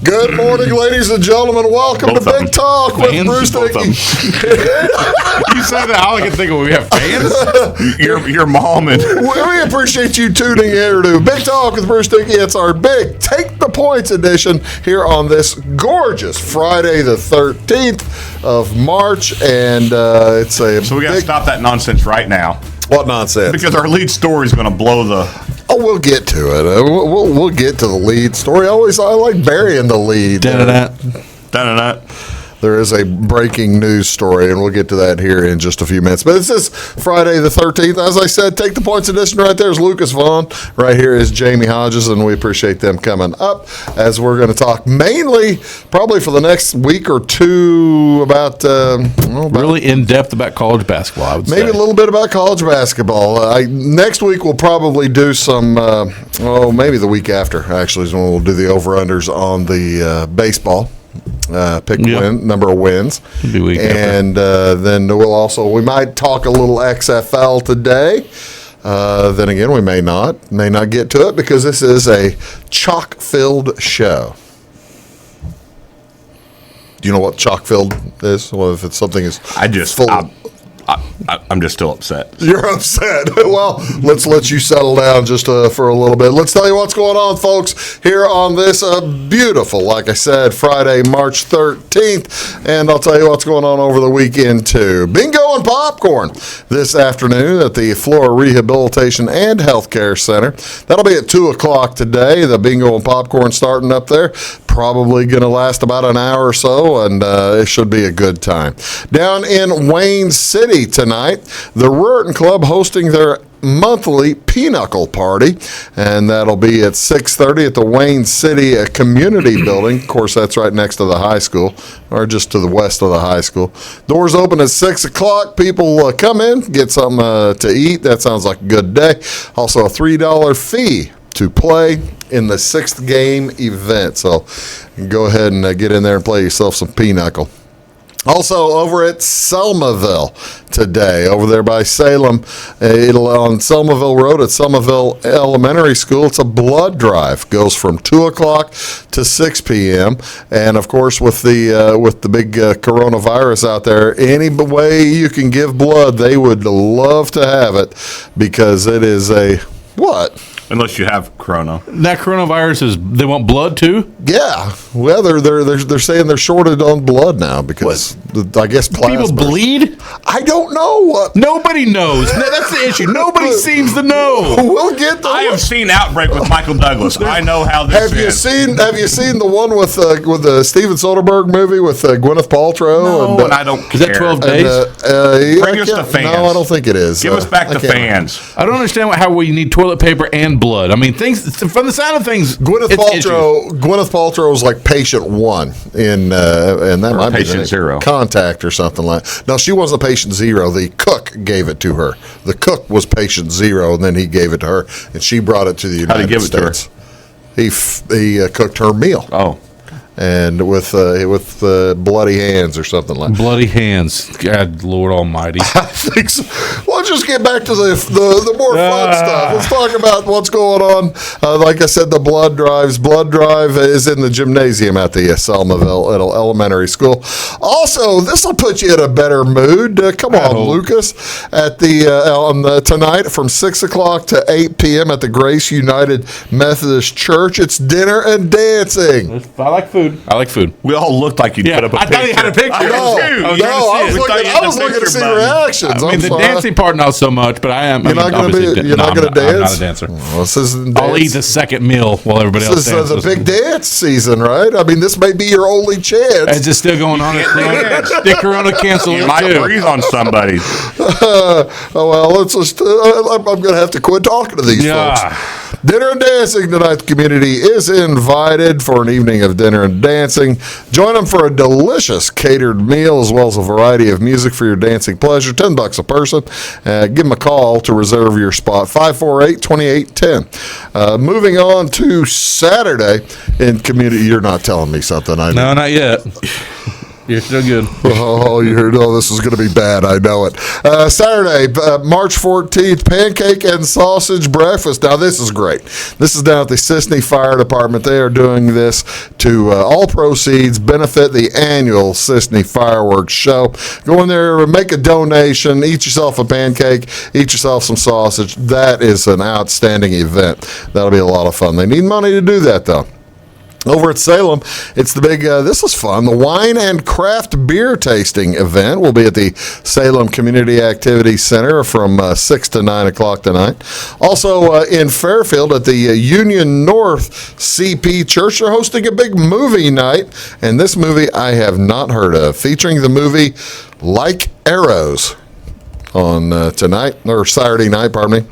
Good morning, ladies and gentlemen. Welcome Both to of Big them. Talk with Fans? Bruce Both of Dickey. You said that. All I can think of, we have fans. Your mom and We appreciate you tuning in to Big Talk with Bruce Dickey. It's our big Take the Points edition here on this gorgeous Friday, the 13th of March, and it's a. so we got to stop that nonsense right now What nonsense? because our lead story is going to blow the. Oh, we'll get to it. We'll get to the lead story. I like burying the lead. Da-da-da. There is a breaking news story, and we'll get to that here in just a few minutes. But this is Friday the 13th. As I said, Take the Points edition right there is Lucas Vaughan. Right here is Jamey Hodges, and we appreciate them coming up as we're going to talk mainly, probably for the next week or two, about really in-depth about college basketball, I would say. maybe a little bit about college basketball. Next week we'll probably do some, maybe the week after, actually, is when we'll do the over-unders on the baseball. Number of wins, and then we might talk a little XFL today. Then again, we may not get to it because this is a chock-filled show. Do you know what chock-filled is? Well, if it's something is I'm just still upset. You're upset. Well, let's let you settle down just for a little bit. Let's tell you what's going on, folks, here on this beautiful, like I said, Friday, March 13th. And I'll tell you what's going on over the weekend, too. Bingo and popcorn this afternoon at the Flora Rehabilitation and Healthcare Center. That'll be at 2 o'clock today. The bingo and popcorn starting up there. Probably going to last about an hour or so, and it should be a good time. Down in Wayne City tonight, the Ruritan Club hosting their monthly Pinochle Party, and that'll be at 6:30 at the Wayne City Community Building. Of course, that's right next to the high school, or just to the west of the high school. Doors open at 6 o'clock. People come in, get something to eat. That sounds like a good day. Also, a $3 fee to play in the 6th game event. So go ahead and get in there and play yourself some Pinochle. Also, over at Selmaville today, over there by Salem, on Selmaville Road at Selmaville Elementary School, it's a blood drive. Goes from 2 o'clock to 6 p.m. And, of course, with the big coronavirus out there, any way you can give blood, they would love to have it because it is a what? Unless you have corona. That coronavirus they want blood too? Yeah. Well, they're saying they're shorted on blood now because I guess plasma. People bleed? I don't know what. Nobody knows. That's the issue. Nobody seems to know. We'll get to I have seen Outbreak with Michael Douglas. I know how this is. Have you seen the one with the Steven Soderbergh movie with Gwyneth Paltrow? No, and I don't care. Is that 12 days? Bring us the fans. No, I don't think it is. Give us back the fans. I don't understand how you need toilet paper and blood. I mean, things from the sound of things. Gwyneth Paltrow was like patient 1 in, and that might be patient 0. Contact or something like. No, she wasn't patient 0. The cook gave it to her. The cook was patient 0, and then he gave it to her, and she brought it to the United States. He cooked her meal. Oh. And with bloody hands or something like that. Bloody hands. God, Lord Almighty. I think so. Well, just get back to the more fun stuff. Let's talk about what's going on. Like I said, the blood drives. Blood drive is in the gymnasium at the Selmaville Elementary School. Also, this will put you in a better mood. Come on, Lucas. At tonight from 6 o'clock to 8 p.m. at the Grace United Methodist Church. It's dinner and dancing. I like food. I like food. We all looked like you put up a picture. I thought you had a picture. I was looking to see reactions. I mean, the dancing part, not so much, but I am. You're not going to dance? I'm not a dancer. Well, I'll eat the second meal while everybody else dances. This is a big dance season, right? I mean, this may be your only chance. Is it still going on? The Corona canceled You might breathe on somebody. Let's just. I'm going to have to quit talking to these folks. Dinner and dancing tonight. The community is invited for an evening of dinner and dancing. Join them for a delicious catered meal as well as a variety of music for your dancing pleasure. $10 a person. Give them a call to reserve your spot. 548-2810. Moving on to Saturday in community. You're not telling me something. No, not yet. You're still good. Oh, this is going to be bad. I know it. Saturday, March 14th, pancake and sausage breakfast. Now, this is great. This is down at the Sisney Fire Department. They are doing this to all proceeds benefit the annual Sisney Fireworks Show. Go in there, make a donation, eat yourself a pancake, eat yourself some sausage. That is an outstanding event. That'll be a lot of fun. They need money to do that, though. Over at Salem, it's the big, this is fun, the wine and craft beer tasting event will be at the Salem Community Activities Center from 6 to 9 o'clock tonight. Also in Fairfield at the Union North CP Church, they're hosting a big movie night, and this movie I have not heard of, featuring the movie Like Arrows on tonight, or Saturday night, pardon me.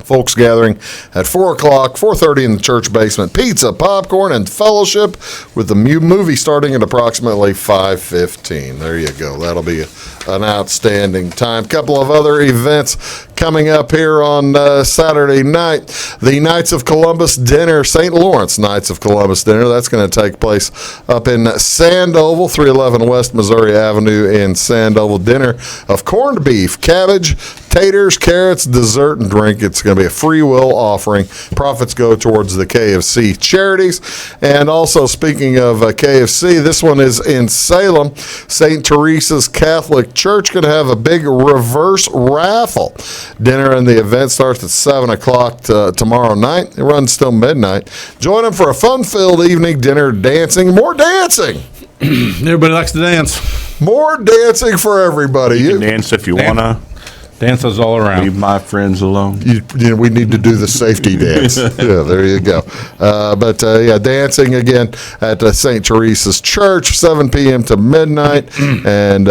Folks gathering at 4 o'clock, 4:30 in the church basement. Pizza, popcorn, and fellowship with the movie starting at approximately 5:15. There you go. That'll be an outstanding time. Couple of other events coming up here on Saturday night. The Knights of Columbus dinner, St. Lawrence Knights of Columbus dinner. That's going to take place up in Sandoval, 311 West Missouri Avenue in Sandoval. Dinner of corned beef, cabbage, taters, carrots, dessert, and drink. It's going to be a free will offering. Profits go towards the KFC charities. And also, speaking of KFC, this one is in Salem. St. Teresa's Catholic Church going to have a big reverse raffle. Dinner and the event starts at 7 o'clock tomorrow night. It runs till midnight. Join them for a fun-filled evening dinner, dancing, more dancing. Everybody likes to dance. More dancing for everybody. You can dance if you want to. Dances all around. Leave my friends alone. We need to do the safety dance. Yeah, there you go. Dancing again at St. Teresa's Church, 7 p.m. to midnight. And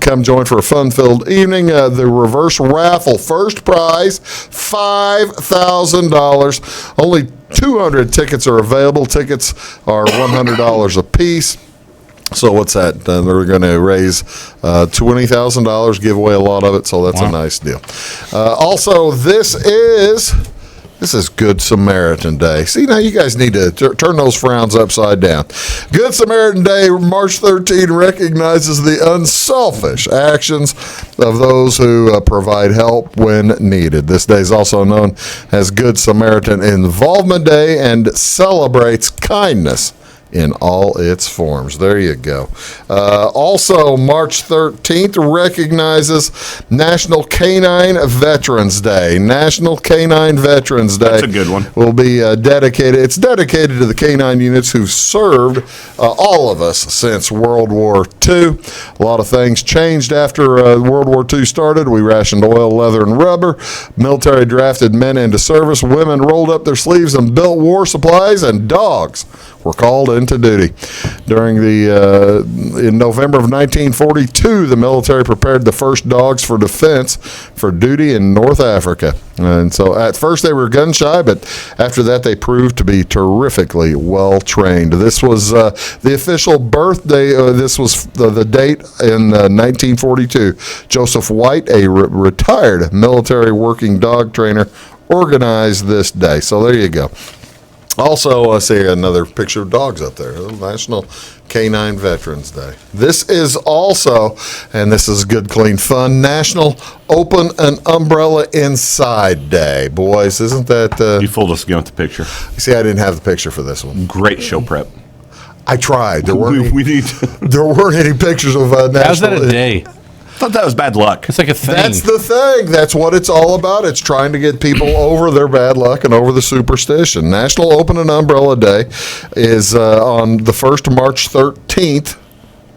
come join for a fun-filled evening. The reverse raffle, first prize, $5,000. Only 200 tickets are available. Tickets are $100 a piece. So what's that? They're going to raise $20,000, give away a lot of it, so that's a nice deal. Also, this is Good Samaritan Day. See, now you guys need to turn those frowns upside down. Good Samaritan Day, March 13, recognizes the unselfish actions of those who provide help when needed. This day is also known as Good Samaritan Involvement Day and celebrates kindness in all its forms. There you go. Also, March 13th recognizes National Canine Veterans Day. National Canine Veterans Day. That's a good one. Will be dedicated. It's dedicated to the canine units who've served all of us since World War II. A lot of things changed after World War II started. We rationed oil, leather, and rubber. Military drafted men into service. Women rolled up their sleeves and built war supplies, and dogs were called into duty. In November of 1942, the military prepared the first dogs for defense for duty in North Africa. And so at first they were gun shy, but after that they proved to be terrifically well trained. This was the official birthday. This was the date in 1942. Joseph White, a retired military working dog trainer, organized this day. So there you go. Also, I see another picture of dogs up there. National Canine Veterans Day. This is also, and this is good, clean fun, National Open an Umbrella Inside Day. Boys, isn't that... You fooled us again with the picture. See, I didn't have the picture for this one. Great show prep. I tried. There weren't any pictures of National... How's that a day? I thought that was bad luck. It's like a thing. That's the thing. That's what it's all about. It's trying to get people over their bad luck and over the superstition. National Open an Umbrella Day is on the first March 13th,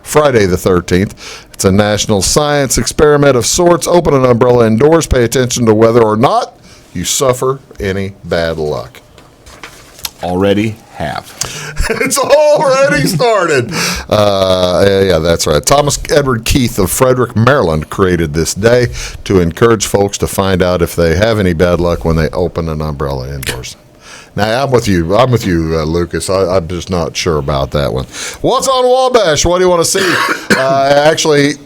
Friday the 13th. It's a national science experiment of sorts. Open an umbrella indoors. Pay attention to whether or not you suffer any bad luck. Already have. It's already started. Yeah, that's right. Thomas Edward Keith of Frederick, Maryland created this day to encourage folks to find out if they have any bad luck when they open an umbrella indoors. Now, I'm with you, Lucas. I'm just not sure about that one. What's on Wabash? What do you want to see? Actually,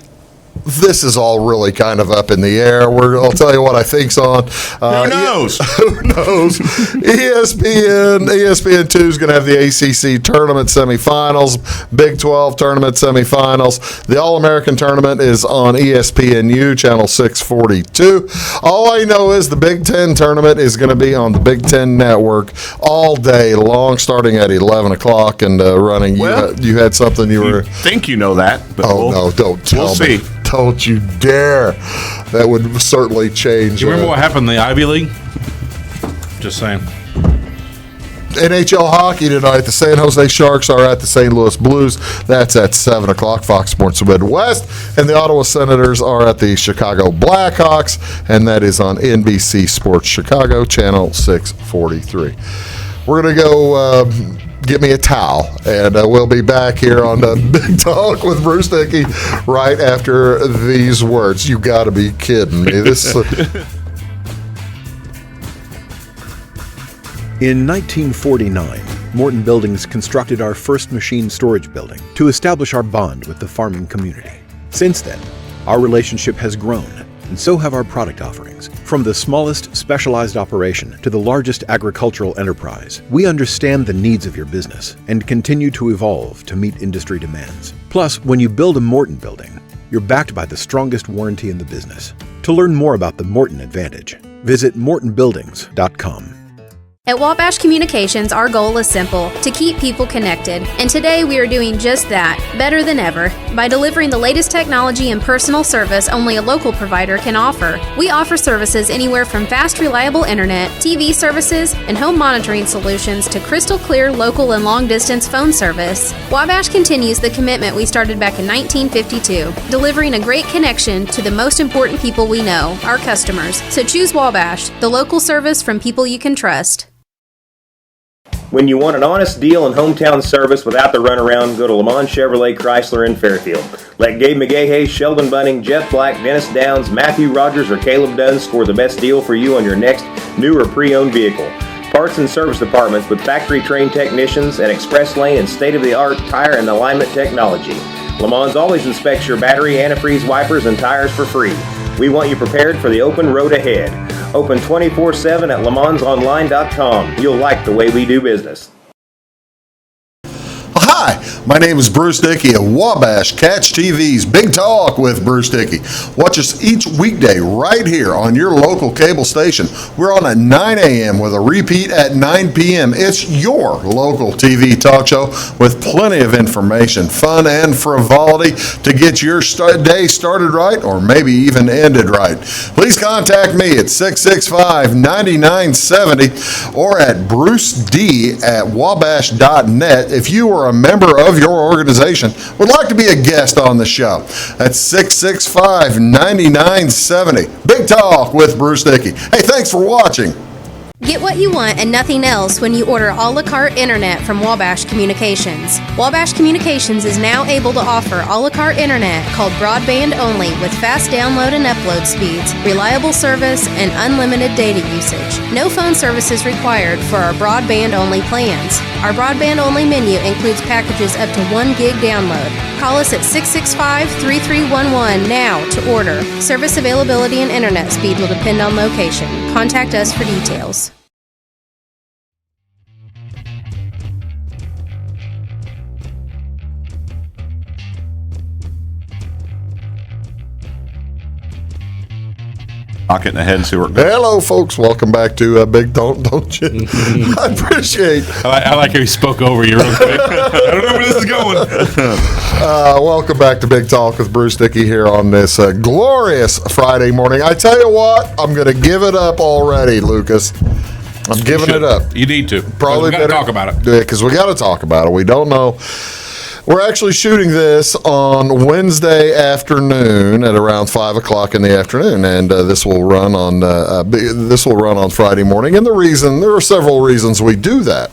this is all really kind of up in the air. I'll tell you what I think's on. Who knows? Who knows? ESPN2 is going to have the ACC tournament semifinals, Big 12 tournament semifinals. The All-American tournament is on ESPNU, channel 642. All I know is the Big Ten tournament is going to be on the Big Ten Network all day long, starting at 11 o'clock and running. Well, you had something you were... think you know that. But no, don't tell me. see. Don't you dare. That would certainly change. You remember what happened in the Ivy League? Just saying. NHL hockey tonight. The San Jose Sharks are at the St. Louis Blues. That's at 7 o'clock, Fox Sports Midwest. And the Ottawa Senators are at the Chicago Blackhawks, and that is on NBC Sports Chicago, channel 643. We're going to go get me a towel, and we'll be back here on Big Talk with Bruce Dickey right after these words. You got to be kidding me. This. In 1949, Morton Buildings constructed our first machine storage building to establish our bond with the farming community. Since then, our relationship has grown, and so have our product offerings. From the smallest specialized operation to the largest agricultural enterprise, we understand the needs of your business and continue to evolve to meet industry demands. Plus, when you build a Morton building, you're backed by the strongest warranty in the business. To learn more about the Morton Advantage, visit mortonbuildings.com. At Wabash Communications, our goal is simple: to keep people connected. And today we are doing just that, better than ever, by delivering the latest technology and personal service only a local provider can offer. We offer services anywhere from fast, reliable internet, TV services, and home monitoring solutions to crystal clear local and long-distance phone service. Wabash continues the commitment we started back in 1952, delivering a great connection to the most important people we know, our customers. So choose Wabash, the local service from people you can trust. When you want an honest deal and hometown service without the runaround, go to Lamont Chevrolet Chrysler in Fairfield. Let Gabe McGahey, Sheldon Bunning, Jeff Black, Dennis Downs, Matthew Rogers, or Caleb Dunn score the best deal for you on your next new or pre-owned vehicle. Parts and service departments with factory-trained technicians and express lane and state-of-the-art tire and alignment technology. Lamont always inspects your battery, antifreeze, wipers, and tires for free. We want you prepared for the open road ahead. Open 24/7 at LeMansOnline.com. You'll like the way we do business. Hi, my name is Bruce Dickey of Wabash Catch TV's Big Talk with Bruce Dickey. Watch us each weekday right here on your local cable station. We're on at 9 a.m. with a repeat at 9 p.m. It's your local TV talk show with plenty of information, fun, and frivolity to get your day started right or maybe even ended right. Please contact me at 665-9970 or at bruced@wabash.net if you are a member of your organization would like to be a guest on the show. That's 665-9970. Big Talk with Bruce Dickey. Hey, thanks for watching. Get what you want and nothing else when you order a la carte internet from Wabash Communications. Wabash Communications is now able to offer a la carte internet called broadband only with fast download and upload speeds, reliable service, and unlimited data usage. No phone service is required for our broadband only plans. Our broadband only menu includes packages up to 1 gig download. Call us at 665-3311 now to order. Service availability and internet speed will depend on location. Contact us for details. Knock it in the head and see where it goes. Hello, folks. Welcome back to Big Don't You? I appreciate. I like how he spoke over you real quick. I don't know where this is going. Welcome back to Big Talk with Bruce Dickey here on this glorious Friday morning. I tell you what, I'm going to give it up already, Lucas. I'm giving it up. You need to. Probably better better talk about it. Yeah, because we got to talk about it. We don't know. We're actually shooting this on Wednesday afternoon at around 5 o'clock in the afternoon, and this will run on Friday morning. And there are several reasons we do that.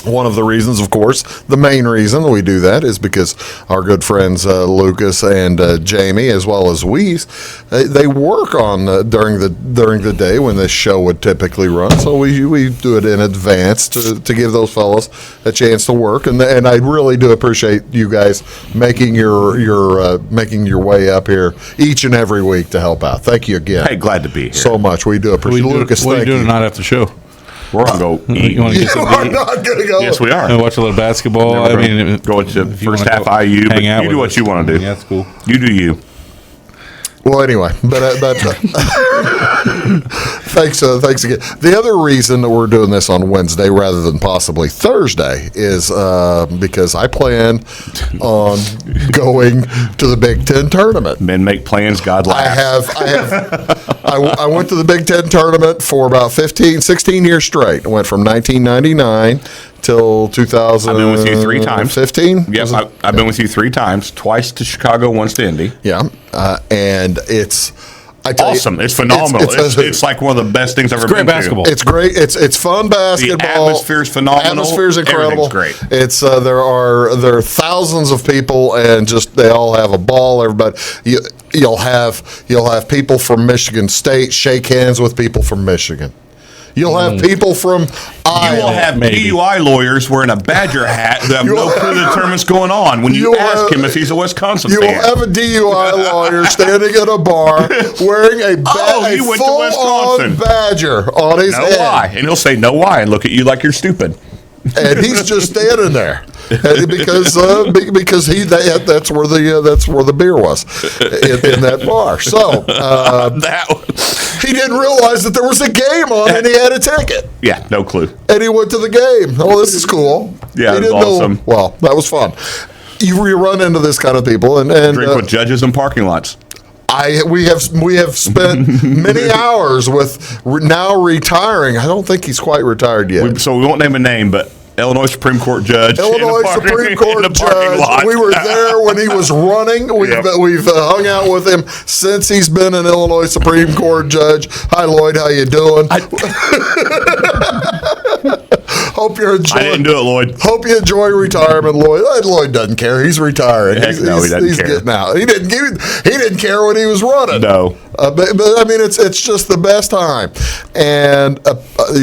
One of the reasons, of course, the main reason we do that is because our good friends Lucas and Jamey, as well as Weeze, they work on during the day when this show would typically run. So we do it in advance to give those fellas a chance to work, and I really do appreciate you guys making your way up here each and every week to help out. Thank you again. Hey, glad to be here. So much. We do appreciate it. Lucas, what are you thank doing you. tonight after the show? We're going to go eat. You want to get You something are to eat? not going to go. Yes, we are. And watch a little basketball. Go to if you first wanna half go IU, but hang out you do with what us. you want to do. Yeah, that's cool. You do you. Well, anyway, but thanks again. The other reason that we're doing this on Wednesday rather than possibly Thursday is because I plan on going to the Big Ten tournament. Men make plans, God laughs. I went to the Big Ten tournament for about 16 years straight. I went from 1999 till 2000. I've been with you 3 times. 15? Yep, I've been with you 3 times, twice to Chicago, once to Indy. Yeah, and it's Awesome. It's phenomenal. It's like one of the best things I've ever great been basketball. It's great. It's fun basketball. The atmosphere's phenomenal. Atmosphere's incredible. Everything's great. It's there are thousands of people, and just they all have a ball. Everybody, you'll have people from Michigan State shake hands with people from Michigan. You'll have people from Iowa. You will have DUI lawyers wearing a Badger hat who have no clue the tournament's going on when you ask him if he's a Wisconsin You will fan. have a DUI lawyer standing at a bar wearing a he went to full-on Wisconsin. Badger on his No head. why. And he'll say no why and look at you like you're stupid. And he's just standing there because that's where the beer was in that bar. So he didn't realize that there was a game on and he had a ticket. Yeah, no clue. And he went to the game. Oh, this is cool. Yeah, he it was didn't awesome. know. Well, that was fun. You run into this kind of people and Drink with judges in parking lots. We have spent many hours with now retiring. I don't think he's quite retired yet. So we won't name a name, but Illinois Supreme Court judge. Illinois Supreme Court judge. We were there when he was running. We've hung out with him since he's been an Illinois Supreme Court judge. Hi, Lloyd. How you doing? Hope you're enjoying. I didn't do it, Lloyd. Hope you enjoy retirement, Lloyd. Lloyd doesn't care. He's retiring. Heck no, he doesn't he's care. getting out. He didn't care when he was running. No. But I mean, it's just the best time. And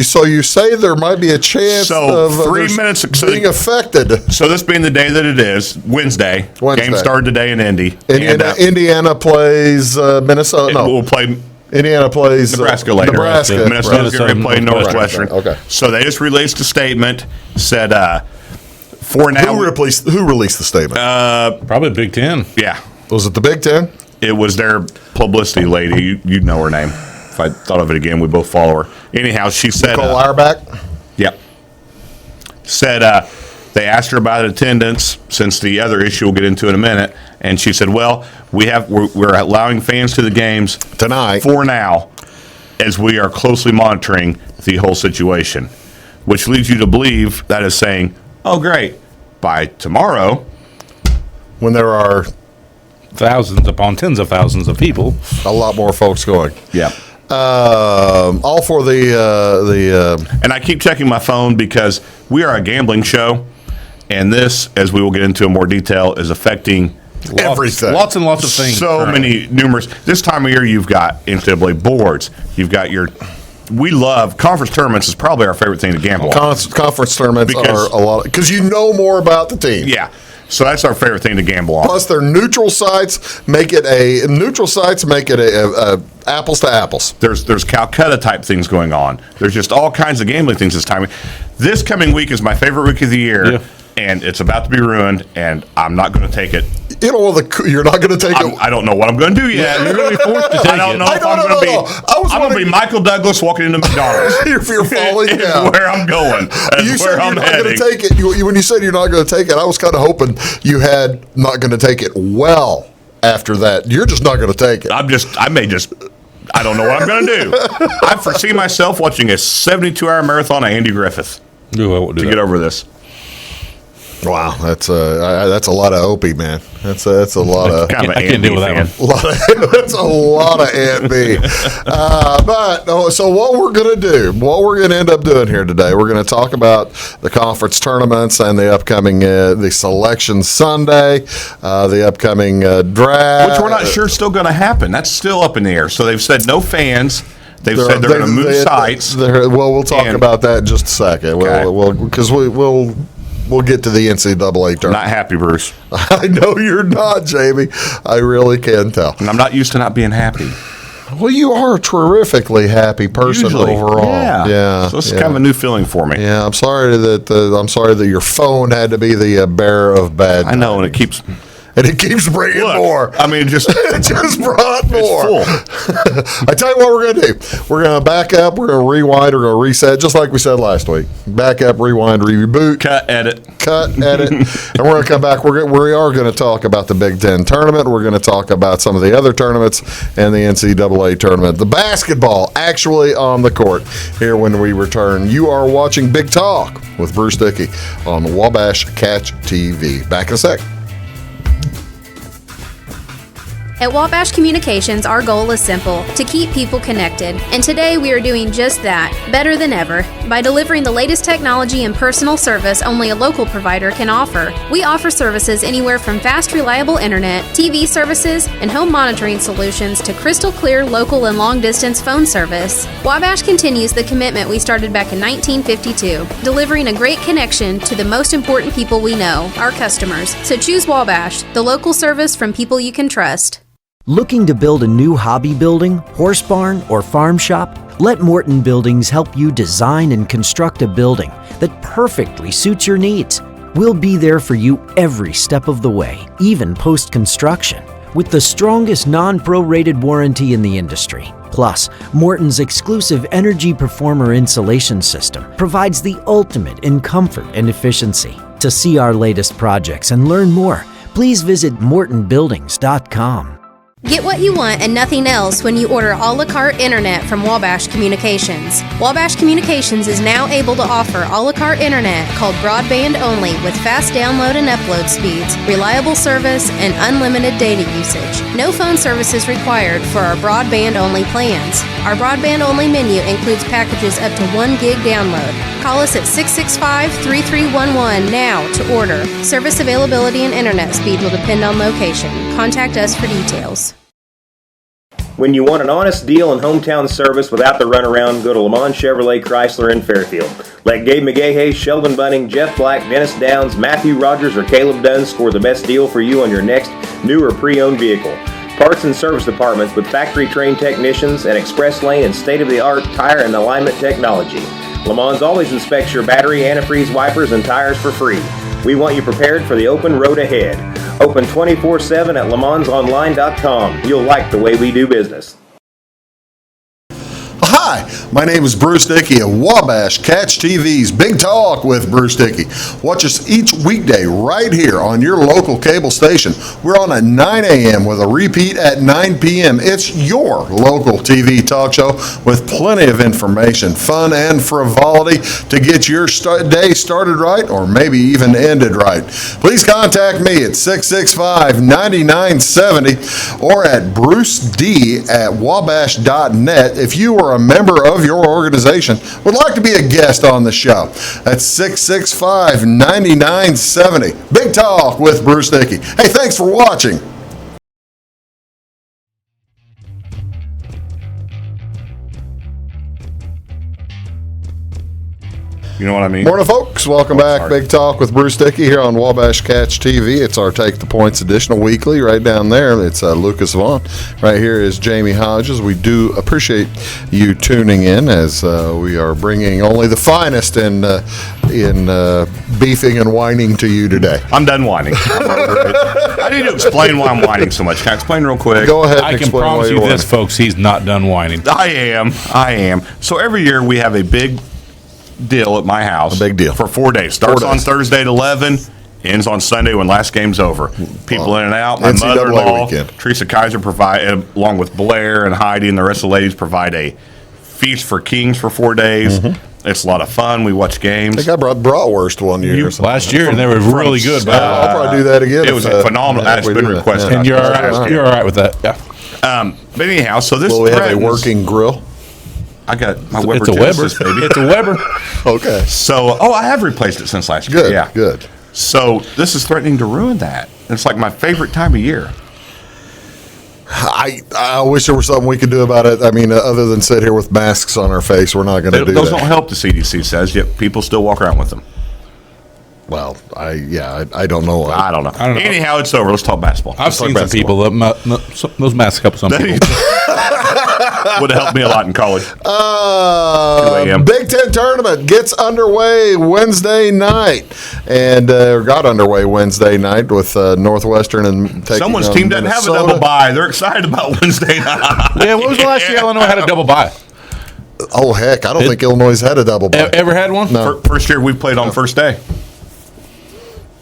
so you say there might be a chance of 3 minutes being affected. So this being the day that it is, Wednesday. Game started today in Indy. Indiana plays Minnesota. No, We'll play Indiana plays Nebraska later. Nebraska. Minnesota's going to play Northwestern. Okay. So they just released a statement, said for now. Who released the statement? Probably Big Ten. Yeah. Was it the Big Ten? It was their publicity lady. You'd know her name. If I thought of it again, we both follow her. Anyhow, she said... Nicole Auerbach? Yep. Said they asked her about attendance since the other issue we'll get into in a minute, and she said, well, we're allowing fans to the games tonight for now as we are closely monitoring the whole situation, which leads you to believe that is saying, oh, great, by tomorrow... When there are... thousands upon tens of thousands of people. A lot more folks going. Yeah. All for the And I keep checking my phone because we are a gambling show, and this, as we will get into in more detail, is affecting everything. Lots and lots of things. So many numerous. This time of year, you've got NCAA boards. You've got we love conference tournaments. Is probably our favorite thing to gamble on. Conference tournaments are a lot because you know more about the team. Yeah. So that's our favorite thing to gamble on. Plus, their neutral sites make it a apples to apples. There's Calcutta type things going on. There's just all kinds of gambling things this time. This coming week is my favorite week of the year, and it's about to be ruined. And I'm not going to take it. You know, you're not going to take it. I don't know what I'm going to do yet. You're going to be forced to take it. I don't know if I'm going to be. I'm going to be Michael Douglas walking into McDonald's. If you're falling down, where I'm going. You said you're not going to take it. When you said you're not going to take it, I was kind of hoping you had not going to take it well. After that, you're just not going to take it. I don't know what I'm going to do. I foresee myself watching a 72-hour marathon of Andy Griffith I won't do to that. get over this. Wow, that's a lot of Opie, man. That's a lot of Kind of I can't deal with that one. that's a lot of Aunt B. So what we're going to end up doing here today, we're going to talk about the conference tournaments and the upcoming the selection Sunday, the upcoming draft, Which we're not sure is still going to happen. That's still up in the air. So they've said no fans. They've said they're going to move sites. We'll talk about that in just a second. Okay. Because we'll get to the NCAA tournament. Not happy, Bruce. I know you're not, Jamey. I really can tell. And I'm not used to not being happy. Well, you are a terrifically happy person Usually. overall. Yeah. So this is kind of a new feeling for me. Yeah, I'm sorry that your phone had to be the bearer of bad. I know, and it keeps bringing more. I mean, It just brought more. Full. I tell you what we're going to do. We're going to back up. We're going to rewind. We're going to reset, just like we said last week. Back up, rewind, reboot. Cut, edit. And we're going to come back. We are going to talk about the Big Ten tournament. We're going to talk about some of the other tournaments and the NCAA tournament. The basketball actually on the court here when we return. You are watching Big Talk with Bruce Dickey on the Wabash Catch TV. Back in a sec. At Wabash Communications, our goal is simple: to keep people connected. And today we are doing just that, better than ever, by delivering the latest technology and personal service only a local provider can offer. We offer services anywhere from fast, reliable internet, TV services, and home monitoring solutions to crystal clear local and long-distance phone service. Wabash continues the commitment we started back in 1952, delivering a great connection to the most important people we know, our customers. So choose Wabash, the local service from people you can trust. Looking to build a new hobby building, horse barn, or farm shop? Let Morton Buildings help you design and construct a building that perfectly suits your needs. We'll be there for you every step of the way, even post-construction, with the strongest non-prorated warranty in the industry. Plus, Morton's exclusive Energy Performer insulation system provides the ultimate in comfort and efficiency. To see our latest projects and learn more, please visit mortonbuildings.com. Get what you want and nothing else when you order a la carte internet from Wabash Communications. Wabash Communications is now able to offer a la carte internet called broadband only with fast download and upload speeds, reliable service, and unlimited data usage. No phone services required for our broadband only plans. Our broadband only menu includes packages up to 1 gig download. Call us at 665-3311 now to order. Service availability and internet speed will depend on location. Contact us for details. When you want an honest deal and hometown service without the runaround, go to Lamont Chevrolet Chrysler in Fairfield. Let Gabe McGahey, Sheldon Bunning, Jeff Black, Dennis Downs, Matthew Rogers, or Caleb Dunn score the best deal for you on your next new or pre-owned vehicle. Parts and service departments with factory-trained technicians and express lane and state-of-the-art tire and alignment technology. Lamont always inspects your battery, antifreeze, wipers, and tires for free. We want you prepared for the open road ahead. Open 24/7 at LeMansOnline.com. You'll like the way we do business. Hi, my name is Bruce Dickey of Wabash Catch TV's Big Talk with Bruce Dickey. Watch us each weekday right here on your local cable station. We're on at 9 a.m. with a repeat at 9 p.m. It's your local TV talk show with plenty of information, fun, and frivolity to get your day started right or maybe even ended right. Please contact me at 665-9970 or at bruced@wabash.net if you are a member of your organization would like to be a guest on the show. That's 665-9970. Big Talk with Bruce Dickey. Hey, thanks for watching. You know what I mean? Morning, folks. Welcome back. sorry. Big Talk with Bruce Dickey here on Wabash Catch TV. It's our Take the Points edition weekly. Right down there, it's Lucas Vaughan. Right here is Jamey Hodges. We do appreciate you tuning in as we are bringing only the finest in beefing and whining to you today. I'm done whining. I need to explain why I'm whining so much. Can I explain real quick? Go ahead and I can explain promise why you you're this, folks, he's not done whining. I am. So every year we have a big deal at my house. A big deal. For 4 days. Starts 4 on days. Thursday at 11, ends on Sunday when last game's over. People Well, in and out. My NCAA mother-in-law, weekend. Teresa Kaiser, along with Blair and Heidi and the rest of the ladies, provide a Feast for Kings for 4 days. It's a lot of fun. We watch games. I think I brought bratwurst one year. or something. Last year, and they were really good. I'll probably do that again. It was phenomenal. It's been requested. And you're all right. You're all right with that. Yeah. But anyhow, so this Will we have a threatens- working grill? I got my Weber It's a Weber. Genesis, baby. It's a Weber. Okay. So, I have replaced it since last year. Good. Yeah. Good. So this is threatening to ruin that. It's like my favorite time of year. I wish there was something we could do about it. I mean, other than sit here with masks on our face, we're not going to do Those that. don't help, the CDC says, yet people still walk around with them. Well, I don't know. I don't know. don't know. Anyhow, it's over. Let's talk basketball. I've seen some people those masks help some people. Would have helped me a lot in college. 2 a.m. Big Ten tournament gets underway Wednesday night, and got underway Wednesday night with Northwestern and taking Someone's on team doesn't have a Minnesota. double bye. They're excited about Wednesday night. Yeah, what was the last year Illinois had a double bye? Oh heck, I don't think Illinois had a double bye. Ever had one? No. First year we played on first day.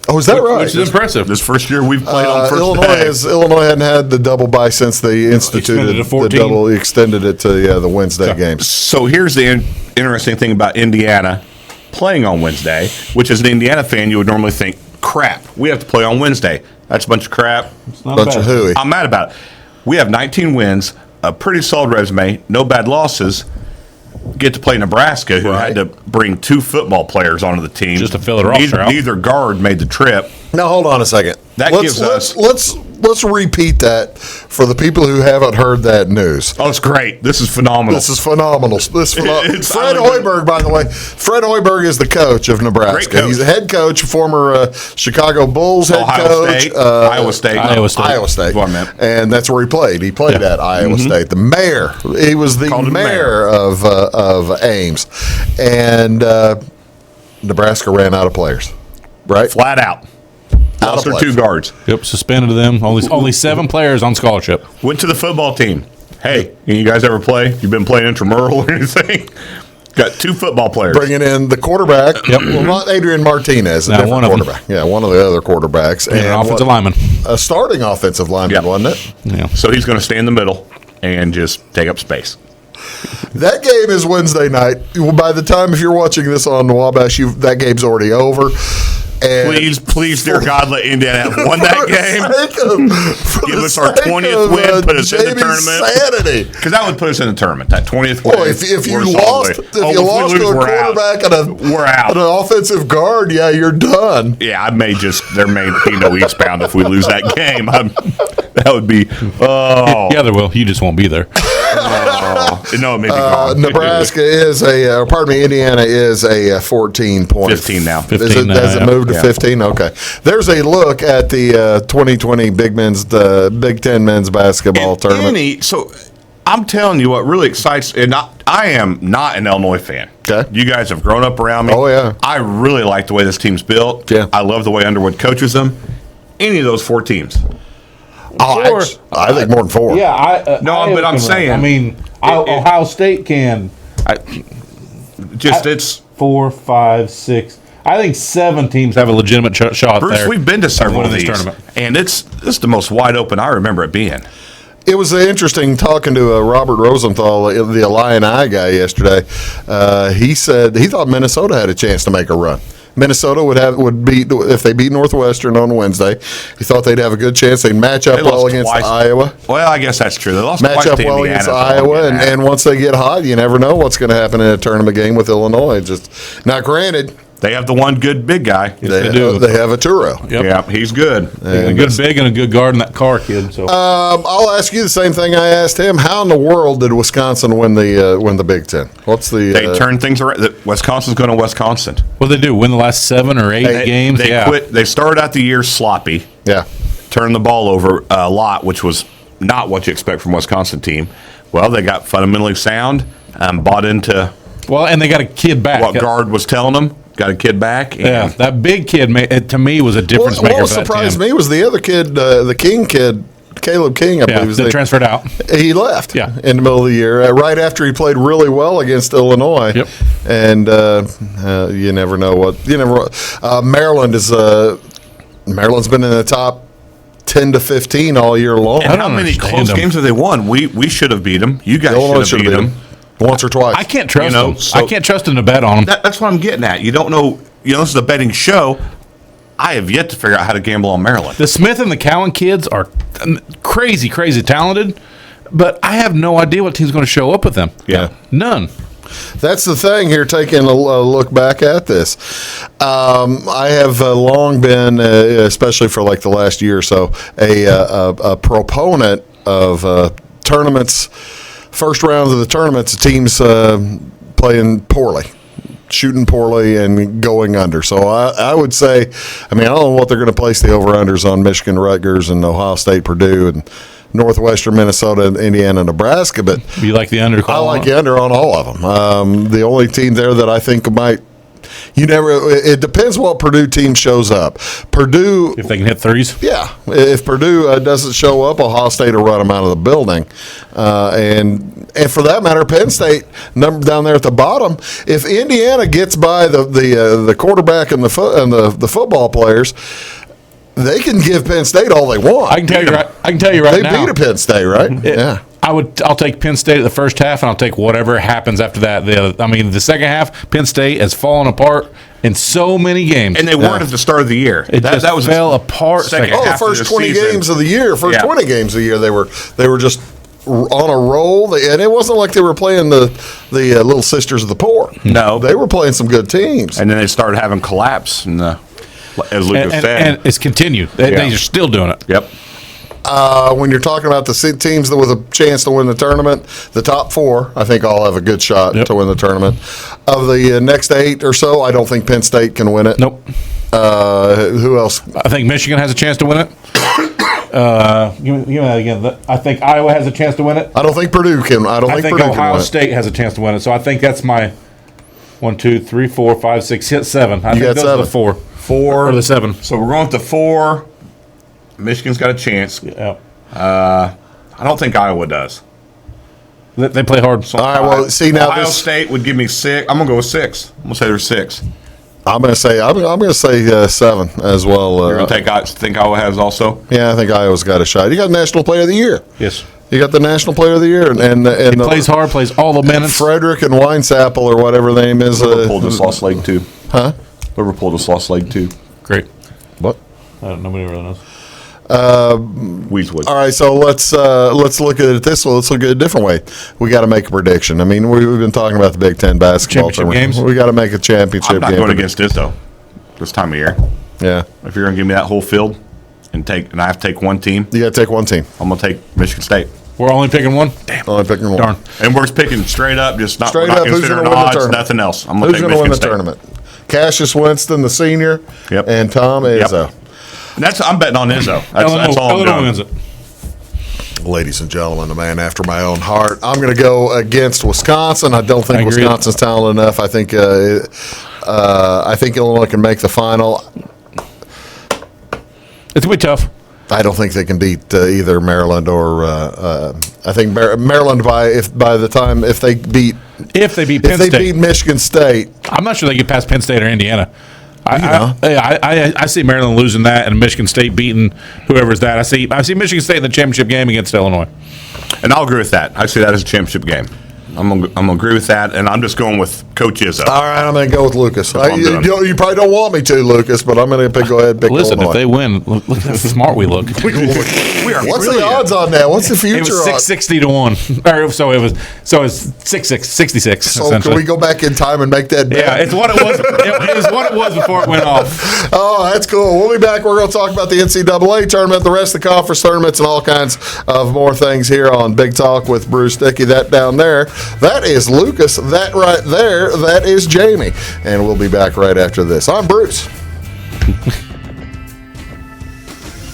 Oh, is that right? Which is impressive. This first year we've played on first day. Illinois hadn't had the double bye since they instituted Extended to the 14. double. Extended it to the Wednesday games. So here's the interesting thing about Indiana playing on Wednesday, which as an Indiana fan you would normally think, crap, we have to play on Wednesday. That's a bunch of crap. Bunch of hooey. I'm mad about it. We have 19 wins, a pretty solid resume, no bad losses. Get to play Nebraska, who had to bring 2 football players onto the team Just to fill the roster out. Neither guard made the trip. Now hold on a second. That gives us- let's repeat that for the people who haven't heard that news. Oh, it's great. This is phenomenal. This is phenomenal. It's Fred Hoiberg, by the way. Fred Hoiberg is the coach of Nebraska. Great coach. He's a head coach, former Chicago Bulls head Ohio coach. State, Iowa State. Iowa State. Iowa State. That's what I meant. And that's where he played. He played at Iowa State. The mayor. He was the Called him mayor of Ames. And Nebraska ran out of players. Right? Flat out. Out Lost of their 2 place. guards. Yep, suspended them. Only 7 players on scholarship. Went to the football team. Hey, you guys ever play? You've been playing intramural or anything? Got 2 football players. Bringing in the quarterback. Yep. Well, not Adrian Martinez, a No, different one of them. quarterback. Yeah, one of the other quarterbacks. And an offensive lineman. A starting offensive lineman, Yep. wasn't it? Yeah. So he's going to stay in the middle and just take up space. That game is Wednesday night. By the time, if you're watching this on Wabash, that game's already over. And Please, dear God, let Indiana have won that game. Give us our 20th win, put us in the tournament. Sanity. Because that would put us in the tournament. That 20th win. Well, if you we're lost, solidly- if Oh, you we lost lose, to a we're out. quarterback We're out. and an offensive guard, yeah, you're done. Yeah, there may be no eastbound if we lose that game. That would be, Yeah, there will. You just won't be there. no, it may be gone. Nebraska is Indiana is a 14 point. 15 now. 15 now, Does it yeah. move to Yeah. 15? Okay. There's a look at the 2020 the Big Ten men's basketball tournament. So I'm telling you what really excites, and I am not an Illinois fan. Okay. You guys have grown up around me. Oh, yeah. I really like the way this team's built. Yeah. I love the way Underwood coaches them. Any of those 4 teams. I think more than 4. Yeah, No, but I'm saying- I mean, Ohio State can. It's 4, 5, 6. I think 7 teams have a legitimate shot Bruce. there. We've been to several winning of this these, tournament. and it's the most wide open I remember it being. It was interesting talking to Robert Rosenthal, the Illini guy, yesterday. He said he thought Minnesota had a chance to make a run. Minnesota would beat if they beat Northwestern on Wednesday. He thought they'd have a good chance. They'd match up They well lost against twice. Iowa. Well, I guess that's true. They lost Match twice up to well Indiana, against so I'll Iowa, give that. and once they get hot, you never know what's going to happen in a tournament game with Illinois. Just now, granted, they have the one good big guy. they do. have a Turo. Yep. Yeah, he's good. A good big and a good guard in that car, kid. So I'll ask you the same thing I asked him. How in the world did Wisconsin win the Big Ten? What's the They turn things around. Wisconsin's going to Wisconsin. what did they do? Win the last 7 or 8 games? They quit. They started out the year sloppy. Yeah. Turned the ball over a lot, which was not what you expect from a Wisconsin team. Well, they got fundamentally sound, bought into Well, and they got a kid back. what guard was telling them. Got a kid back. And Yeah, that big kid to me was a difference maker. What for that surprised team. me was the other kid, the King kid, Caleb King, I Yeah, believe. that transferred out. He left Yeah. in the middle of the year, right after he played really well against Illinois. Yep. And you never know what Maryland is. Maryland's been in the top 10 to 15 all year long. And how many understand close them. games have they won? We should have beat them. You guys Illinois should have beat them. once or twice. I can't trust know, them. so- I can't trust them to bet on them. That's what I'm getting at. You don't know. This is a betting show. I have yet to figure out how to gamble on Maryland. The Smith and the Cowan kids are crazy, crazy talented, but I have no idea what team's going to show up with them. Yeah. None. That's the thing here, taking a look back at this. I have long been, especially for like the last year or so, a proponent of tournaments, first rounds of the tournaments, teams playing poorly, shooting poorly, and going under. So I would say, I don't know what they're going to place the over-unders on Michigan, Rutgers, and Ohio State, Purdue, and Northwestern, Minnesota, Indiana, Nebraska, but You like the under? I like the under on all of them. The only team there that I think might, it depends what Purdue team shows up. Purdue, If they can hit threes. yeah, if Purdue doesn't show up, Ohio State will run them out of the building. And for that matter, Penn State, number down there at the bottom, if Indiana gets by the quarterback and the football players, they can give Penn State all they want. I can tell you right They now. beat a Penn State, right? Yeah. I'll take Penn State at the first half, and I'll take whatever happens after that. The second half, Penn State has fallen apart in so many games. And they weren't at the start of the year. It just fell apart. second Oh, the half of first the 20 season. games of the year. First Yeah. 20 games of the year, they were just on a roll. And it wasn't like they were playing the Little Sisters of the Poor. No. They were playing some good teams. And then they started having collapse, as Lucas said. and it's continued. They Yeah. are still doing it. Yep. When you're talking about the teams that with a chance to win the tournament, the top four, I think all have a good shot Yep. to win the tournament. Of the next 8 or so, I don't think Penn State can win it. Nope. Who else? I think Michigan has a chance to win it. Give me that again. I think Iowa has a chance to win it. I don't think Purdue can. I don't I think think Purdue can Ohio win it. State has a chance to win it. So I think that's my 1, 2, 3, 4, 5, 6, 7. I think got those are seven. the 4. 4 Or the 7. So we're going with the 4. Michigan's got a chance. Yeah. I don't think Iowa does. They play hard. All right, well, see now Ohio this. State would give me 6. I'm gonna go with 6. I'm gonna say there's 6. I'm going to say 7 as well. You're gonna think Iowa has also. Yeah, I think Iowa's got a shot. You got National Player of the Year. Yes. You got the National Player of the Year, and He plays hard, plays all the minutes. Frederick and Winesapple or whatever the name is. Liverpool just lost leg 2. Huh? Liverpool just lost leg 2. Great. What? Nobody really knows. Weedswood. All right, so let's look at it this way. Let's look at it a different way. We got to make a prediction. I mean, we've been talking about the Big Ten basketball Championship tournament. games? We got to make a championship I'm not game. going against Izzo this time of year. Yeah, If you're gonna give me that whole field and I have to take one team, you got to take one team. I'm gonna take Michigan State. We're only picking one? Damn. Only picking one. Darn. And we're just picking straight up, just not, Straight we're not up, who's considering gonna win the odds, tournament? nothing else. I'm gonna Who's take going to Michigan win the State. tournament? Cassius Winston, the senior, Yep. and Tom Izzo. And I'm betting on Izzo. That's all I'm Illinois doing. wins it. Ladies and gentlemen, the man after my own heart. I'm going to go against Wisconsin. I don't think I agree. Wisconsin's talented enough. I think Illinois can make the final. It's going to be tough. I don't think they can beat either Maryland or I think Maryland if they beat Penn State. beat Michigan State. I'm not sure they get past Penn State or Indiana. I see Maryland losing that and Michigan State beating whoever's that. I see Michigan State in the championship game against Illinois. And I'll agree with that. I see that as a championship game. I'm gonna agree with that, and I'm just going with Coach Izzo. All right, I'm going to go with Lucas. That's what I'm doing. You probably don't want me to, Lucas, but I'm going to go ahead and pick Listen, Illinois. if they win, look how smart we look. We are What's really the odds on that? What's the It future was odds? 660 to 1. Or so it was 66. So can essentially. we go back in time and make that bet? Yeah, it's what it was. It was what it was before it went off. Oh, that's cool. We'll be back. We're going to talk about the NCAA tournament, the rest of the conference tournaments, and all kinds of more things here on Big Talk with Bruce Dickey. That down there, that is Lucas. That right there, that is Jamey. And we'll be back right after this. I'm Bruce.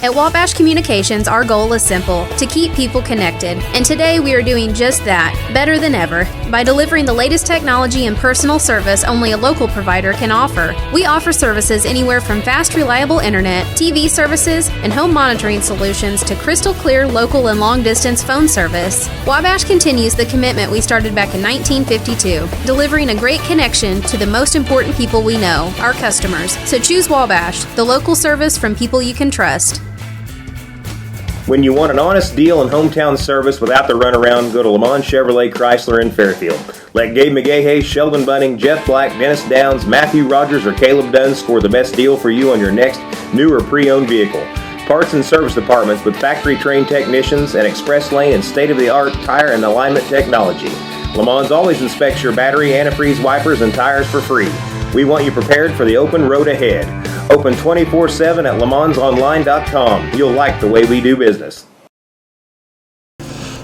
At Wabash Communications, our goal is simple: to keep people connected. And today we are doing just that, better than ever, by delivering the latest technology and personal service only a local provider can offer. We offer services anywhere from fast, reliable internet, TV services, and home monitoring solutions to crystal clear local and long distance phone service. Wabash continues the commitment we started back in 1952, delivering a great connection to the most important people we know, our customers. So choose Wabash, the local service from people you can trust. When you want an honest deal and hometown service without the runaround, go to Lamont Chevrolet Chrysler in Fairfield. Let Gabe McGahey, Sheldon Bunning, Jeff Black, Dennis Downs, Matthew Rogers, or Caleb Dunn score the best deal for you on your next new or pre-owned vehicle. Parts and service departments with factory-trained technicians and express lane and state-of-the-art tire and alignment technology. Le Mans always inspects your battery, antifreeze, wipers, and tires for free. We want you prepared for the open road ahead. Open 24/7 at lemansonline.com. You'll like the way we do business.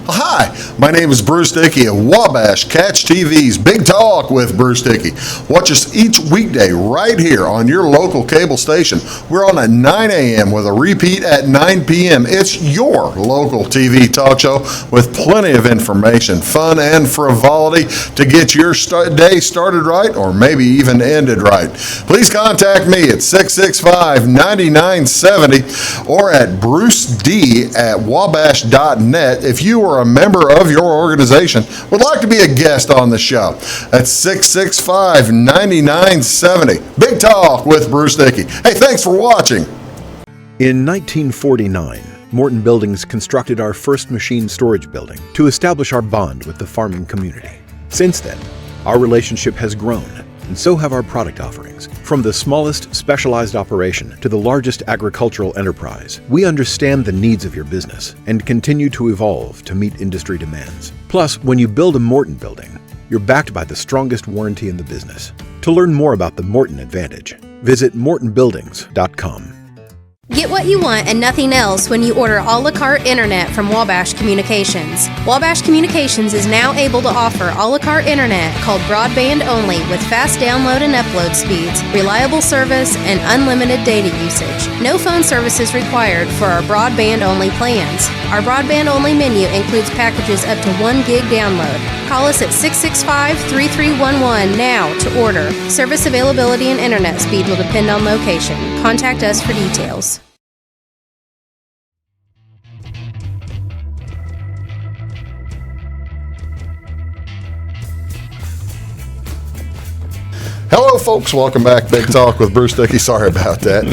Hi, my name is Bruce Dickey of Wabash Catch TV's Big Talk with Bruce Dickey. Watch us each weekday right here on your local cable station. We're on at 9 a.m. with a repeat at 9 p.m. It's your local TV talk show with plenty of information, fun, and frivolity to get your day started right or maybe even ended right. Please contact me at 665-9970 or at bruced@wabash.net if you are a member of your organization would like to be a guest on the show. That's 665-9970. Big Talk with Bruce Dickey. Hey, thanks for watching. In 1949, Morton Buildings constructed our first machine storage building to establish our bond with the farming community. Since then, our relationship has grown, and so have our product offerings. From the smallest specialized operation to the largest agricultural enterprise, we understand the needs of your business and continue to evolve to meet industry demands. Plus, when you build a Morton building, you're backed by the strongest warranty in the business. To learn more about the Morton Advantage, visit mortonbuildings.com. Get what you want and nothing else when you order a la carte internet from Wabash Communications. Wabash Communications is now able to offer a la carte internet called broadband only with fast download and upload speeds, reliable service, and unlimited data usage. No phone service is required for our broadband only plans. Our broadband only menu includes packages up to 1 gig download. Call us at 665-3311 now to order. Service availability and internet speed will depend on location. Contact us for details. Hello, folks. Welcome back. Big Talk with Bruce Dickey. Sorry about that.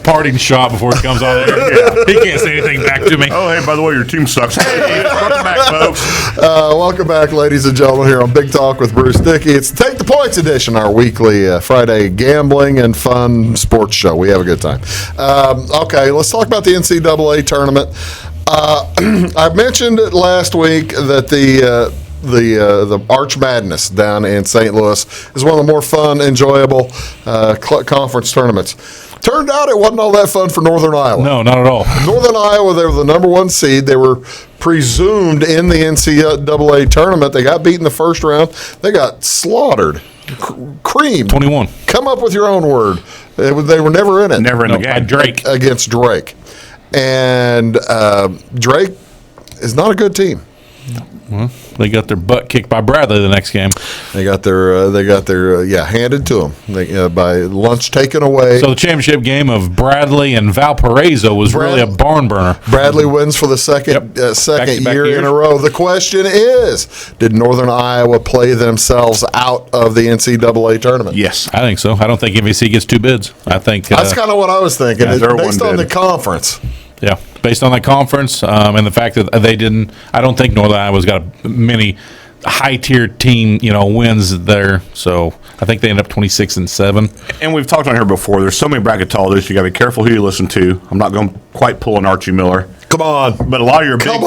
Parting shot before it comes on there. Yeah. He can't say anything back to me. Oh, hey, by the way, your team sucks. Hey, welcome back, folks. Welcome back, ladies and gentlemen, here on Big Talk with Bruce Dickey. It's Take the Points edition, our weekly Friday gambling and fun sports show. We have a good time. Okay, let's talk about the NCAA tournament. I mentioned it last week that the Arch Madness down in St. Louis is one of the more fun, enjoyable conference tournaments. Turned out it wasn't all that fun for Northern Iowa. No, not at all. Northern Iowa, they were the number 1 seed. They were presumed in the NCAA tournament. They got beat in the first round. They got slaughtered. Creamed. 21. Come up with your own word. They were never in it. Never in the game. Drake. Against Drake. And Drake is not a good team. Well, they got their butt kicked by Bradley the next game. They got their handed to them by lunch taken away. So the championship game of Bradley and Valparaiso was really a barn burner. Bradley wins for the second year in a row. The question is, did Northern Iowa play themselves out of the NCAA tournament? Yes. I think so. I don't think MVC gets 2 bids. I think that's kind of what I was thinking. Yeah, based on the conference. Yeah, based on that conference and the fact that they didn't, I don't think Northern Iowa's got many high-tier team, wins there. So I think they end up 26-7. And we've talked on here before. There's so many bracketologists. You got to be careful who you listen to. I'm not going to quite pull an Archie Miller. Come on, but a lot of your big, I'm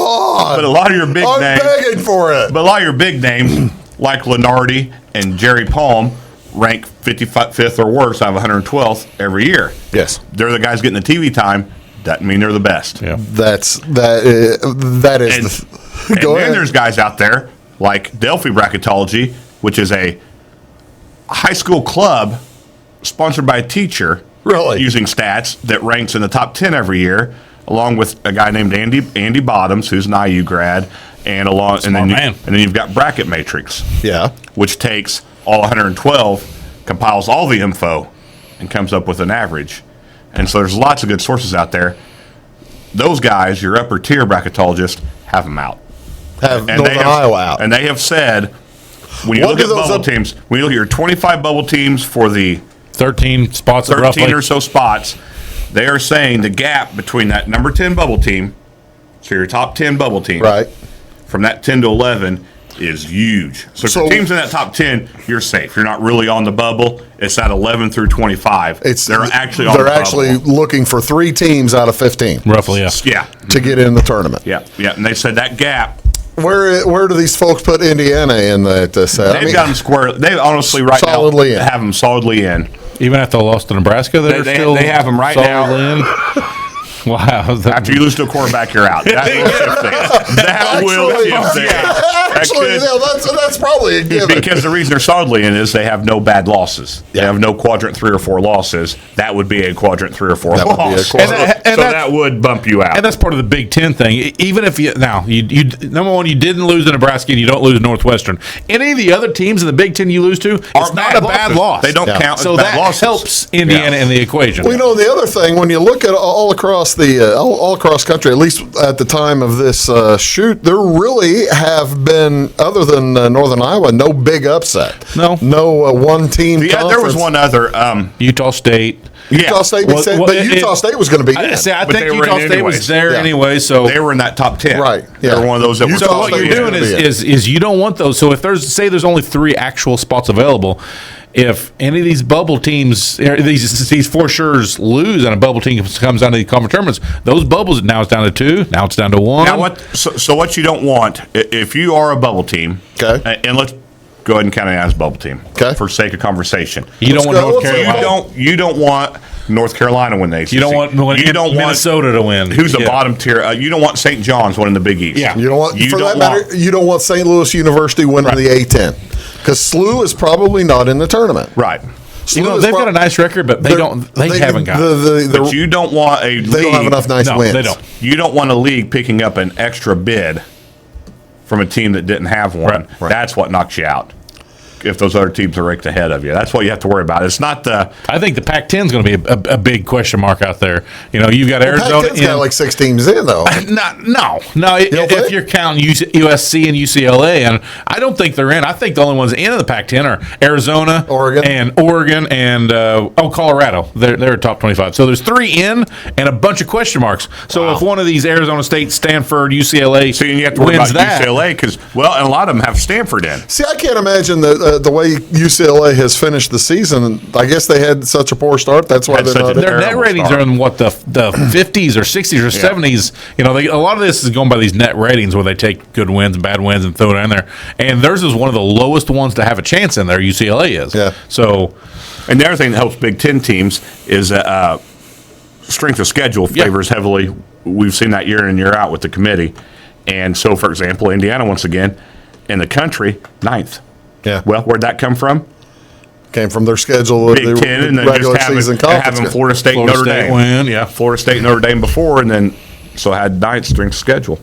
names. begging for it. But a lot of your big names like Lenardi and Jerry Palm rank 55th or worse out of 112th every year. Yes, they're the guys getting the TV time. Doesn't mean they're the best. Yeah, that is. And then there's guys out there like Delphi Bracketology, which is a high school club sponsored by a teacher, really using stats that ranks in the top 10 every year, along with a guy named Andy Bottoms, who's an IU grad, and then you've got Bracket Matrix, which takes all 112, compiles all the info, and comes up with an average. And so there's lots of good sources out there. Those guys, your upper tier bracketologists, have them out. Northern Iowa out. And they have said, when you look at bubble teams, when you look at your 25 bubble teams for the 13 spots, 13 or so spots, they are saying the gap between that number 10 bubble team, so your top 10 bubble team, right, from that 10 to 11, is huge. So for teams in that top 10, you're safe. You're not really on the bubble. It's at 11 through 25. They're actually looking for 3 teams out of 15. Roughly, yeah. Yeah. To get in the tournament. Yeah, yeah. And they said that gap. Where do these folks put Indiana in that set? They've got them square. They honestly right solidly now have them solidly in. Even after they lost to Nebraska, they have them right now. In. Wow. After you lose to a quarterback, you're out. That will shift things. That will shift things. Actually, that's probably a given. Because the reason they're solidly in is they have no bad losses. They have no quadrant 3 or 4 losses. That would be a quadrant 3 or 4 loss. So that would bump you out. And that's part of the Big Ten thing. Even if you number one, you didn't lose to Nebraska and you don't lose to Northwestern. Any of the other teams in the Big Ten you lose to, it's not a bad loss. They don't count as so bad losses. So that helps Indiana in the equation. Well, the other thing, when you look at all across country, at least at the time of this shoot, there really have been, other than Northern Iowa, no big upset. No one team. Yeah, conference. there was one other. Utah State. Utah State, Utah State was going to be in. I think Utah State was there anyway, so they were in that top 10. Right. Yeah. They were one of those that were. So what you're doing is you don't want those. So if there's only 3 actual spots available, if any of these bubble teams, these for sure's lose, and a bubble team comes down to the conference tournaments, those bubbles now it's down to 2. Now it's down to 1. Now So what you don't want, if you are a bubble team, okay, and let's go ahead and count it as a bubble team, okay, for sake of conversation. You don't want North Carolina. You don't want North Carolina to win the ACC. You don't want Minnesota to win. Who's the bottom tier? You don't want St. John's winning the Big East. Yeah. You don't want. You don't want St. Louis University winning the A10 because SLU is probably not in the tournament. Right. They've got a nice record, but they haven't got. But you don't want a league. They don't have enough nice wins. They don't. You don't want a league picking up an extra bid from a team that didn't have one. Right. That's what knocks you out. If those other teams are ranked ahead of you, that's what you have to worry about. It's not the. I think the Pac-10 is going to be a big question mark out there. You've got Arizona. Pac-10's got like 6 teams in though. No. If you're counting USC and UCLA, and I don't think they're in. I think the only ones in the Pac-10 are Arizona, Oregon, and Colorado. They're top 25. So there's 3 in and a bunch of question marks. So if one of these Arizona State, Stanford, UCLA, you have to worry about UCLA because and a lot of them have Stanford in. See, I can't imagine the way UCLA has finished the season. I guess they had such a poor start. That's why they're not. Their net ratings are in the 50s or 60s or 70s. A lot of this is going by these net ratings where they take good wins and bad wins and throw it in there. And theirs is one of the lowest ones to have a chance in there. UCLA is. Yeah. So, and the other thing that helps Big Ten teams is strength of schedule favors heavily. We've seen that year in and year out with the committee. And so, for example, Indiana once again in the country 9th. Yeah. Well, where'd that come from? Came from their schedule. Big Ten, and then just having Florida State, Notre Dame win. Yeah, Florida State, Notre Dame before, and then so had 9th strength schedule.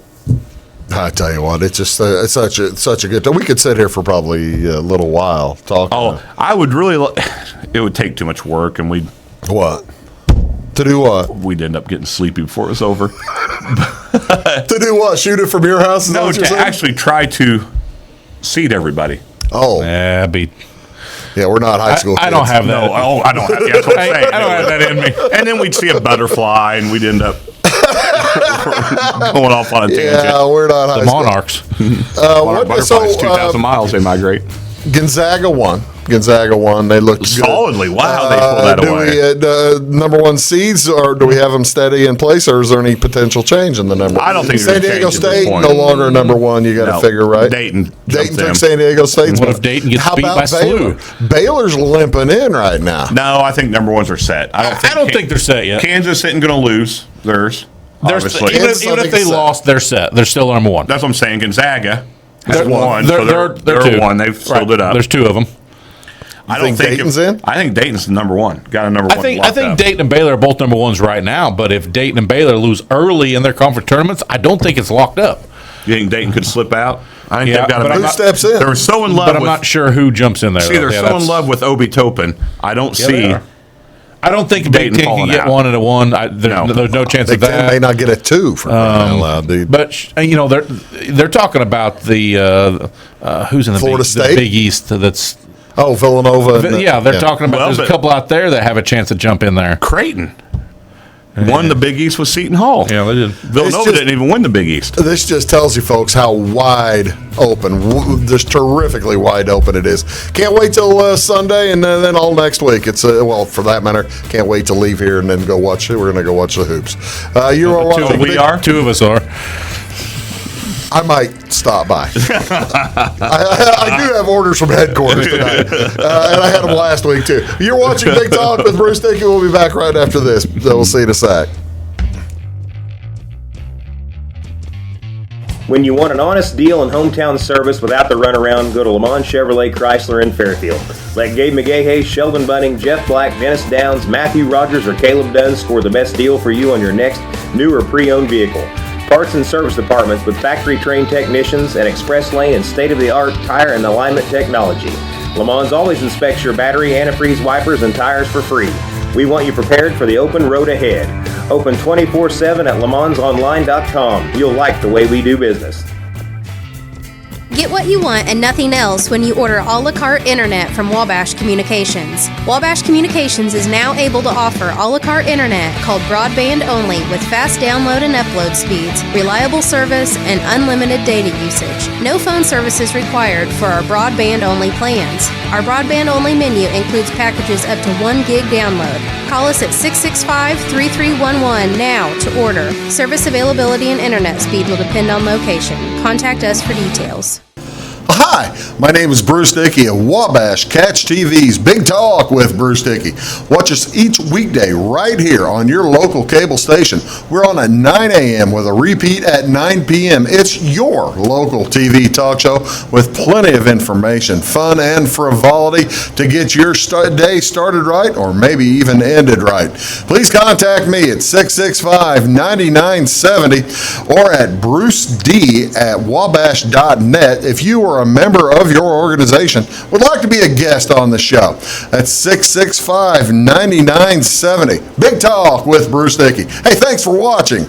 I tell you what, it's just it's such a good. We could sit here for probably a little while talking. Oh, I would really. It would take too much work, and we'd what to do what? We'd end up getting sleepy before it was over. To do what? Shoot it from your house? No, to actually try to seat everybody. Oh, yeah, we're not high school kids. I don't have that. No, I don't have. That's what I'm saying. I don't have that in me. And then we'd see a butterfly, and we'd end up going off on a tangent. Yeah, we're not high the school. Monarchs. Butterflies, 2,000 miles. Ain't my great. Gonzaga won. They looked solidly. Good. Wow, they pulled that away. Number 1 seeds, or do we have them steady in place, or is there any potential change in the number? I don't think San Diego State no longer number 1. You got to figure right. Dayton took San Diego State. What if Dayton gets beat by SLU? Baylor's limping in right now. No, I think number 1s are set. I don't think they're set yet. Kansas isn't going to lose theirs. Obviously, even if they lost, they're set. They're still number 1. That's what I'm saying. Gonzaga. They're 1. They're 1. They've filled it up. There's 2 of them. I think Dayton's in? I think Dayton's number 1. Got a number 1. I think Dayton and Baylor are both number 1s right now. But if Dayton and Baylor lose early in their conference tournaments, I don't think it's locked up. You think Dayton could slip out? I think they've got who steps in? They were so in love. But I'm not sure who jumps in there. See, they're so in love with Obi Toppin. I don't see. I don't think Dayton can get 1 and a 1. There's no chance of that. They may not get a 2 for crying out loud, dude. But they're talking about the who's in the Florida State? the Big East. That's Villanova. They're talking about there's a couple out there that have a chance to jump in there. Creighton. won the Big East with Seton Hall. Yeah, they did. Villanova didn't even win the Big East. This just tells you, folks, how wide open, just terrifically wide open it is. Can't wait till Sunday and then all next week. It's well, for that matter, can't wait to leave here and then go watch it. We're going to go watch the hoops. Two of us are. I might stop by. I do have orders from headquarters tonight, and I had them last week too. You're watching Big Talk with Bruce Dickey. We'll be back right after this. We'll see you in a sec. When you want an honest deal and hometown service without the runaround, go to Lamont Chevrolet Chrysler in Fairfield. Let Gabe McGahey, Sheldon Bunning, Jeff Black, Dennis Downs, Matthew Rogers, or Caleb Dunn score the best deal for you on your next new or pre-owned vehicle. Parts and service departments with factory-trained technicians and express lane and state-of-the-art tire and alignment technology. Lamont always inspects your battery, antifreeze, wipers, and tires for free. We want you prepared for the open road ahead. Open 24/7 at LaMonsOnline.com. You'll like the way we do business. Get what you want and nothing else when you order a la carte internet from Wabash Communications. Wabash Communications is now able to offer a la carte internet called broadband only with fast download and upload speeds, reliable service, and unlimited data usage. No phone service is required for our broadband only plans. Our broadband only menu includes packages up to 1 gig download. Call us at 665-3311 now to order. Service availability and internet speed will depend on location. Contact us for details. Hi, my name is Bruce Dickey of Wabash Catch TV's Big Talk with Bruce Dickey. Watch us each weekday right here on your local cable station. We're on at 9 a.m. with a repeat at 9 p.m. It's your local TV talk show with plenty of information, fun, and frivolity to get your day started right or maybe even ended right. Please contact me at 665-9970 or at bruced@wabash.net if you are a member of your organization would like to be a guest on the show. That's 665-9970. Big Talk with Bruce Dickey. Hey, thanks for watching.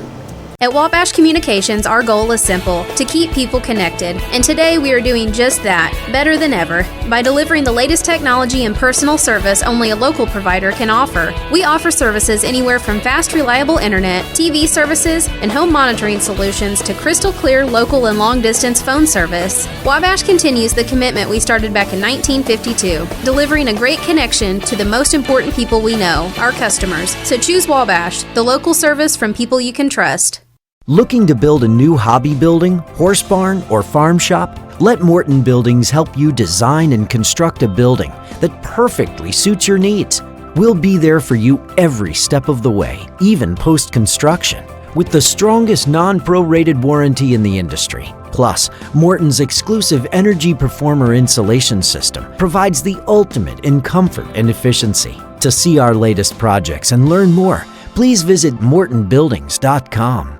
At Wabash Communications, our goal is simple, to keep people connected. And today we are doing just that, better than ever, by delivering the latest technology and personal service only a local provider can offer. We offer services anywhere from fast, reliable internet, TV services, and home monitoring solutions to crystal clear local and long-distance phone service. Wabash continues the commitment we started back in 1952, delivering a great connection to the most important people we know, our customers. So choose Wabash, the local service from people you can trust. Looking to build a new hobby building, horse barn, or farm shop? Let Morton Buildings help you design and construct a building that perfectly suits your needs. We'll be there for you every step of the way, even post-construction, with the strongest non-prorated warranty in the industry. Plus, Morton's exclusive Energy Performer insulation system provides the ultimate in comfort and efficiency. To see our latest projects and learn more, please visit mortonbuildings.com.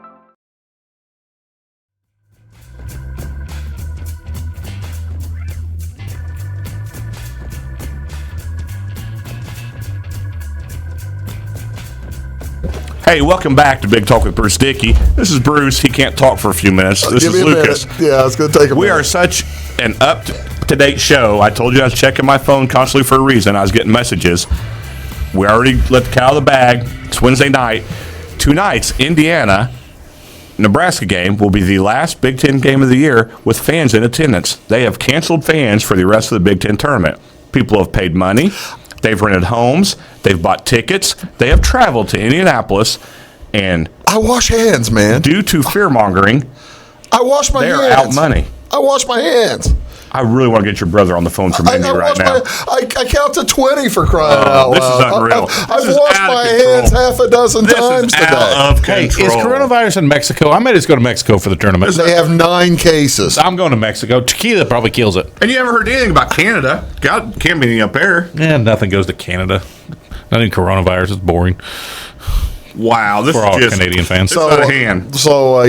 Hey, welcome back to Big Talk with Bruce Dickey. This is Bruce. He can't talk for a few minutes. This is Lucas. Yeah, it's going to take a minute. We are such an up-to-date show. I told you I was checking my phone constantly for a reason. I was getting messages. We already let the cat out of the bag. It's Wednesday night. 2 nights, Indiana-Nebraska game will be the last Big Ten game of the year with fans in attendance. They have canceled fans for the rest of the Big Ten tournament. People have paid money. They've rented homes. They've bought tickets. They have traveled to Indianapolis, and I wash hands, man. Due to fear mongering, I wash my hands. They're out money. I wash my hands. I really want to get your brother on the phone for Mindy right now. I count to 20 for crying out loud. This is unreal. I've washed my hands half a dozen times today. Out of Hey, control. is coronavirus in Mexico? I might just go to Mexico for the tournament. They have 9 cases. I'm going to Mexico. Tequila probably kills it. And you haven't heard anything about Canada. God, can't be anything up there. Yeah, nothing goes to Canada. Not in coronavirus. It's boring. Wow, this for is all just Canadian fans. So out of hand. So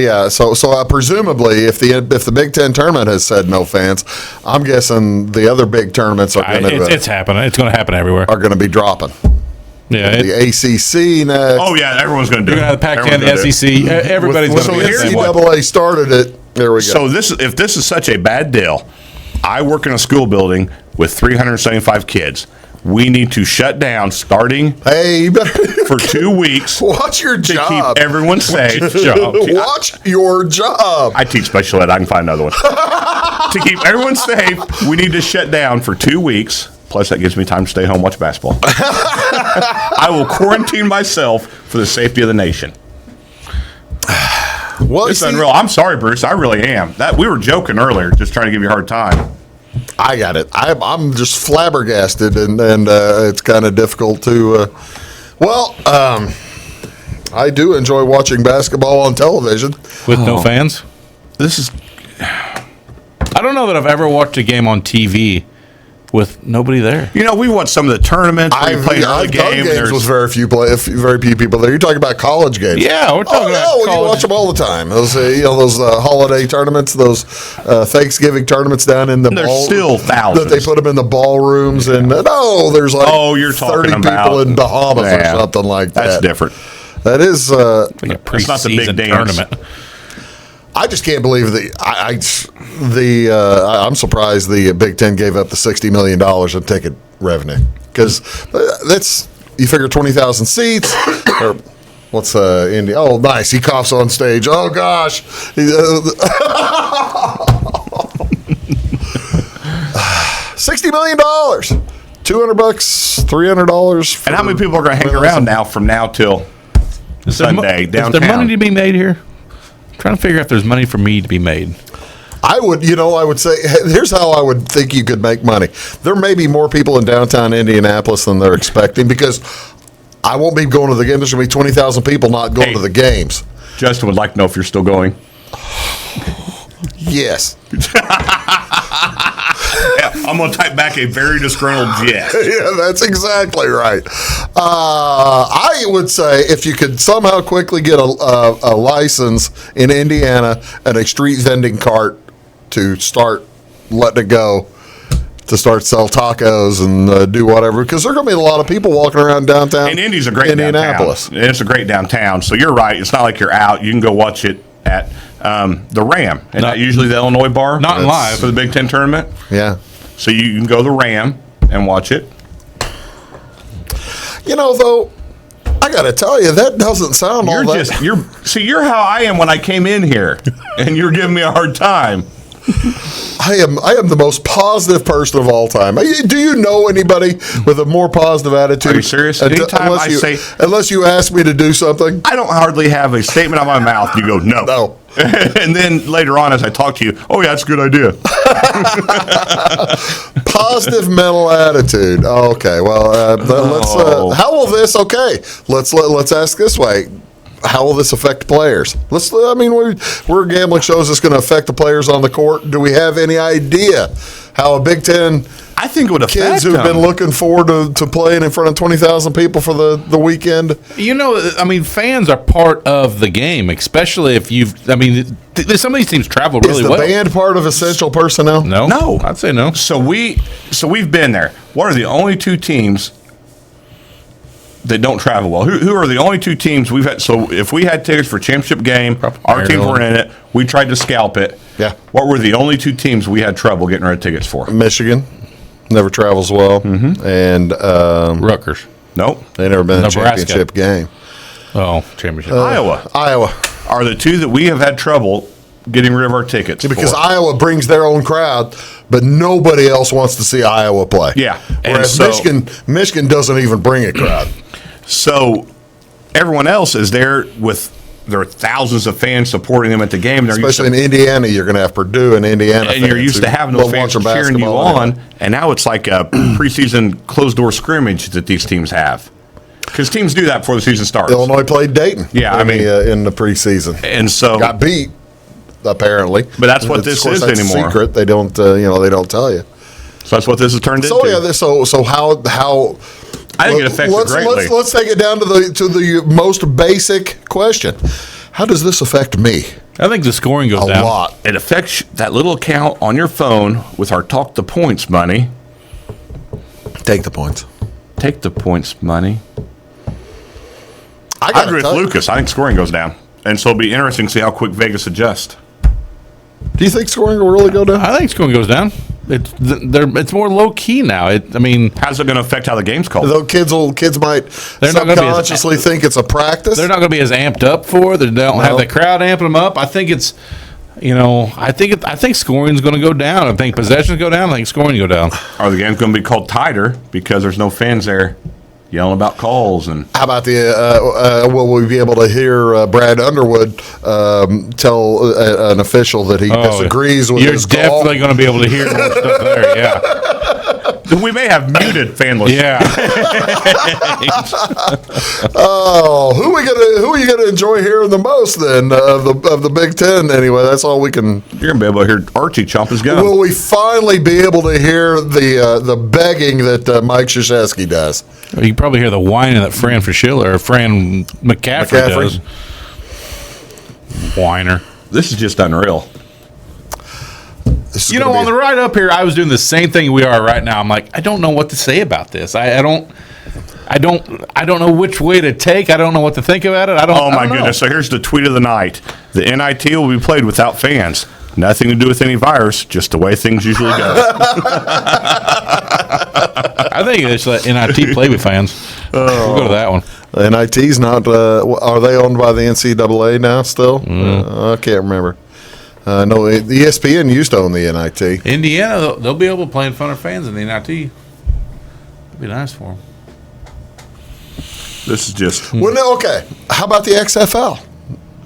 presumably, if the Big Ten tournament has said no fans, I'm guessing the other big tournaments are going to. It's happening. It's going to happen everywhere. Are going to be dropping. Yeah, the ACC next. Oh yeah, everyone's going to do it. You're going to have the Pac-10, the SEC. Everybody's going to do it. So NCAA started it. There we go. So if this is such a bad deal, I work in a school building with 375 kids. we need to shut down starting you better for 2 weeks. Watch your to job. keep everyone safe. Watch your job. I teach special ed. I can find another one. To keep everyone safe, we need to shut down for 2 weeks. Plus, that gives me time to stay home, watch basketball. I will quarantine myself for the safety of the nation. Well, it's unreal. I'm sorry, Bruce. I really am. That we were joking earlier, just trying to give you a hard time. I got it. I'm just flabbergasted, and it's kind of difficult to. I do enjoy watching basketball on television with no fans. This is. I don't know that I've ever watched a game on TV with nobody there. You know, we watched some of the tournaments. I've done games with very few people there. You're talking about college games. Yeah, we're talking about college. You watch them all the time. Those holiday tournaments, those Thanksgiving tournaments down in the There's still thousands. That they put them in the ballrooms, and there's like you're 30 talking people in Bahamas or something like that. That's different. That is it's not the big dance. Tournament. I just can't believe I'm surprised the Big Ten gave up the $60 million in ticket revenue, because you figure 20,000 seats or what's Indy? Oh, nice. He coughs on stage. Oh gosh. $60 million. $200, $300. And how many people are going to hang around now from now till Sunday downtown? Is there money to be made here? I'm trying to figure out if there's money for me to be made. I would say, here's how I would think you could make money. There may be more people in downtown Indianapolis than they're expecting, because I won't be going to the game. There's going to be 20,000 people not going to the games. Justin would like to know if you're still going. Yes. Yeah, I'm going to type back a very disgruntled yes. Yeah, that's exactly right. I would say if you could somehow quickly get a license in Indiana and a street vending cart to start letting it go, to start sell tacos and do whatever, because there are going to be a lot of people walking around downtown. And Indy's a great Indianapolis. Downtown. It's a great downtown. So you're right. It's not like you're out. You can go watch it at the Ram, and not usually the Illinois bar. Not live for the Big Ten tournament. Yeah. So you can go to the Ram and watch it. Though, I got to tell you, that doesn't sound all that. You're how I am when I came in here, and you're giving me a hard time. I am the most positive person of all time. Do you know anybody with a more positive attitude? Are you serious? Unless you ask me to do something, I don't hardly have a statement out of my mouth. You go, no. No. And then later on, as I talk to you, oh yeah, that's a good idea. Positive mental attitude. Okay, well, let's. How will this? Okay, let's ask this way. How will this affect players? We're gambling shows that's going to affect the players on the court. Do we have any idea how a Big Ten? I think it would affect kids who've been looking forward to playing in front of 20,000 people for the weekend. Fans are part of the game, especially if some of these teams travel really well. Is the band part of essential personnel? No, I'd say no. So we've been there. What are the only two teams that don't travel well? Who are the only two teams we've had? So if we had tickets for championship game, our teams were in it. We tried to scalp it. Yeah. What were the only two teams we had trouble getting our tickets for? Michigan never travels well, and Rutgers. Nope, they never been in a championship game. Oh, championship. Iowa are the two that we have had trouble getting rid of our tickets because Iowa brings their own crowd, but nobody else wants to see Iowa play. Yeah, whereas Michigan doesn't even bring a crowd. So everyone else is there with there are thousands of fans supporting them at the game. Especially in Indiana, you're going to have Purdue and Indiana and you're used to having those fans cheering you on, and now it's like a preseason closed-door scrimmage that these teams have. Because teams do that before the season starts. Illinois played Dayton. Yeah, in the preseason, and so got beat apparently. But that's what this is anymore. Secret. They don't, they don't tell you. So that's what this has turned into. So how? I think it affects it greatly. Let's take it down to the most basic question. How does this affect me? I think the scoring goes down a lot. It affects that little account on your phone with our Talk the Points money. Take the points. Take the points money. I agree with Lucas. I think scoring goes down. And so it'll be interesting to see how quick Vegas adjusts. Do you think scoring will really go down? I think scoring goes down. It's more low key now. How's it going to affect how the game's called? Though kids might subconsciously think it's a practice. They're not going to be as amped up for it. They don't have the crowd amping them up. I think it's, I think scoring's going to go down. I think possessions go down. I think scoring go down. Are the games going to be called tighter because there's no fans there yelling about calls? And how about will we be able to hear Brad Underwood tell an official that he disagrees with his call? You're definitely going to be able to hear more stuff there, yeah. We may have muted fan listeners. Yeah. Who are you gonna enjoy hearing the most then of the Big Ten? Anyway, that's all we can. You're gonna be able to hear Archie chomp his gun. Will we finally be able to hear the begging that Mike Krzyzewski does? Well, you can probably hear the whining that Fran McCaffrey does. Whiner. This is just unreal. On the ride up here, I was doing the same thing we are right now. I'm like, I don't know what to say about this. I don't know which way to take. I don't know what to think about it. Oh my goodness! So here's the tweet of the night: the NIT will be played without fans. Nothing to do with any virus. Just the way things usually go. I think they should let NIT play with fans. We'll go to that one. The NIT's not. Are they owned by the NCAA now? Still, I can't remember. No, the ESPN used to own the NIT. Indiana, they'll be able to play in front of fans in the NIT. It'd be nice for them. This is just... Well, okay. How about the XFL?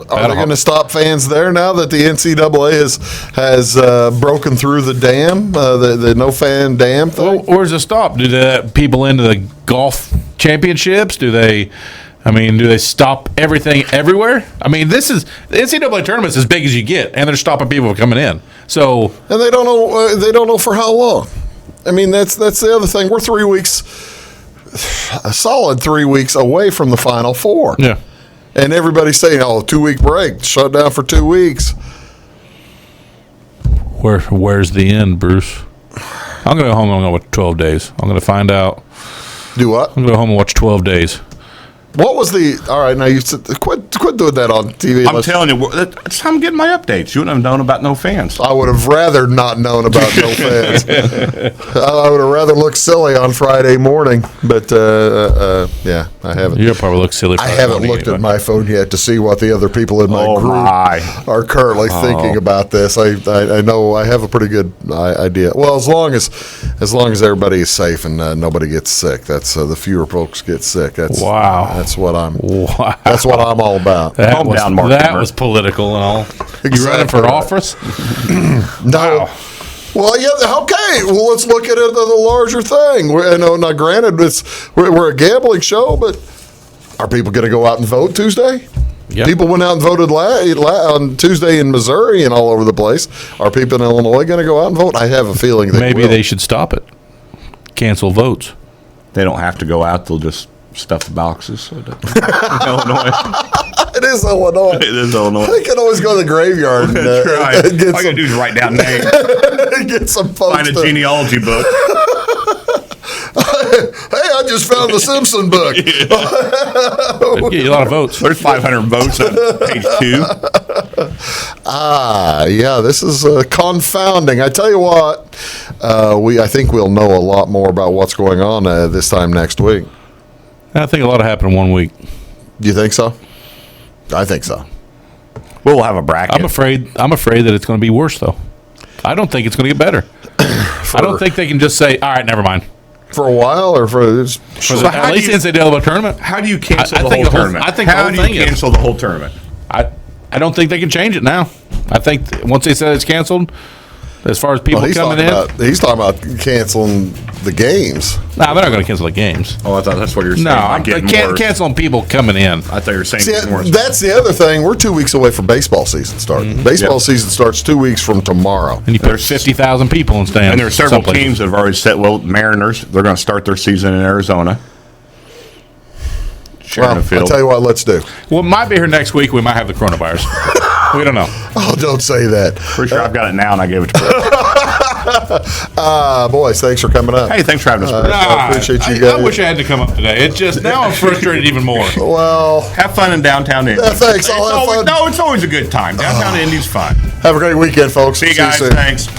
Are they going to stop fans there now that the NCAA has broken through the dam, the no-fan dam thing? Well, where's the stop? Do they let people into the golf championships? Do they stop everything everywhere? I mean, the NCAA tournament's as big as you get, and they're stopping people from coming in. So, and they don't know. They don't know for how long. I mean, that's the other thing. We're 3 weeks, a solid 3 weeks away from the Final Four. Yeah, and everybody's saying, 2-week break, shut down for 2 weeks. Where's the end, Bruce? I'm gonna go home. I'm gonna watch 12 days. I'm gonna find out. Do what? I'm gonna go home and watch 12 days. What was all right, now you quit doing that on TV. I'm telling you, it's time I'm getting my updates. You wouldn't have known about no fans. I would have rather not known about no fans. I would have rather looked silly on Friday morning, but yeah, I haven't. You'll probably look silly. I haven't looked at my phone yet to see what the other people in my group are currently thinking about this. I know I have a pretty good idea. Well, as long as everybody is safe and nobody gets sick, that's the fewer folks get sick. That's what I'm all about. That was political and all. Exactly. You running for office? No. Wow. Well, yeah. Okay. Well, let's look at it as a larger thing. Now, granted, we're a gambling show, but are people going to go out and vote Tuesday? Yep. People went out and voted on Tuesday in Missouri and all over the place. Are people in Illinois going to go out and vote? I have a feeling maybe they should stop it. Cancel votes. They don't have to go out. They'll just stuff the boxes. So Illinois. It is Illinois. It is Illinois. They can always go to the graveyard. That's right. All you got to do is write down names. Get some folks. Find a genealogy book. Hey, I just found the Simpson book. Get you a lot of votes. There's 500 votes on page 2. Yeah, this is confounding. I tell you what, I think we'll know a lot more about what's going on this time next week. I think a lot will happen in 1 week. Do you think so? I think so. We'll have a bracket. I'm afraid that it's going to be worse, though. I don't think it's going to get better. I don't think they can just say, all right, never mind. For a while, or at least NCAA tournament. How do you cancel the whole tournament? How do you cancel the whole tournament? I don't think they can change it now. I think once they said it's canceled, as far as people coming in, he's talking about canceling the games. No, they're not going to cancel the games. Oh, I thought that's what you're saying. No, I'm canceling people coming in. I thought you were saying that's the other thing. We're 2 weeks away from baseball season starting. Mm-hmm. Baseball season starts 2 weeks from tomorrow. And there's 50,000 people in stands. And there are several teams that have already said, Mariners, they're going to start their season in Arizona. Well, I'll tell you what, let's do. Well, it might be here next week. We might have the coronavirus. We don't know. Oh, don't say that. Pretty sure I've got it now, and I gave it to Bruce. Boys, thanks for coming up. Hey, thanks for having us, Bruce. I appreciate you guys. I wish I had to come up today. It's just, now I'm frustrated even more. Well, have fun in downtown Indy. Thanks. I'll have fun. No, it's always a good time. Downtown Indy's fun. Have a great weekend, folks. See you guys. Thanks.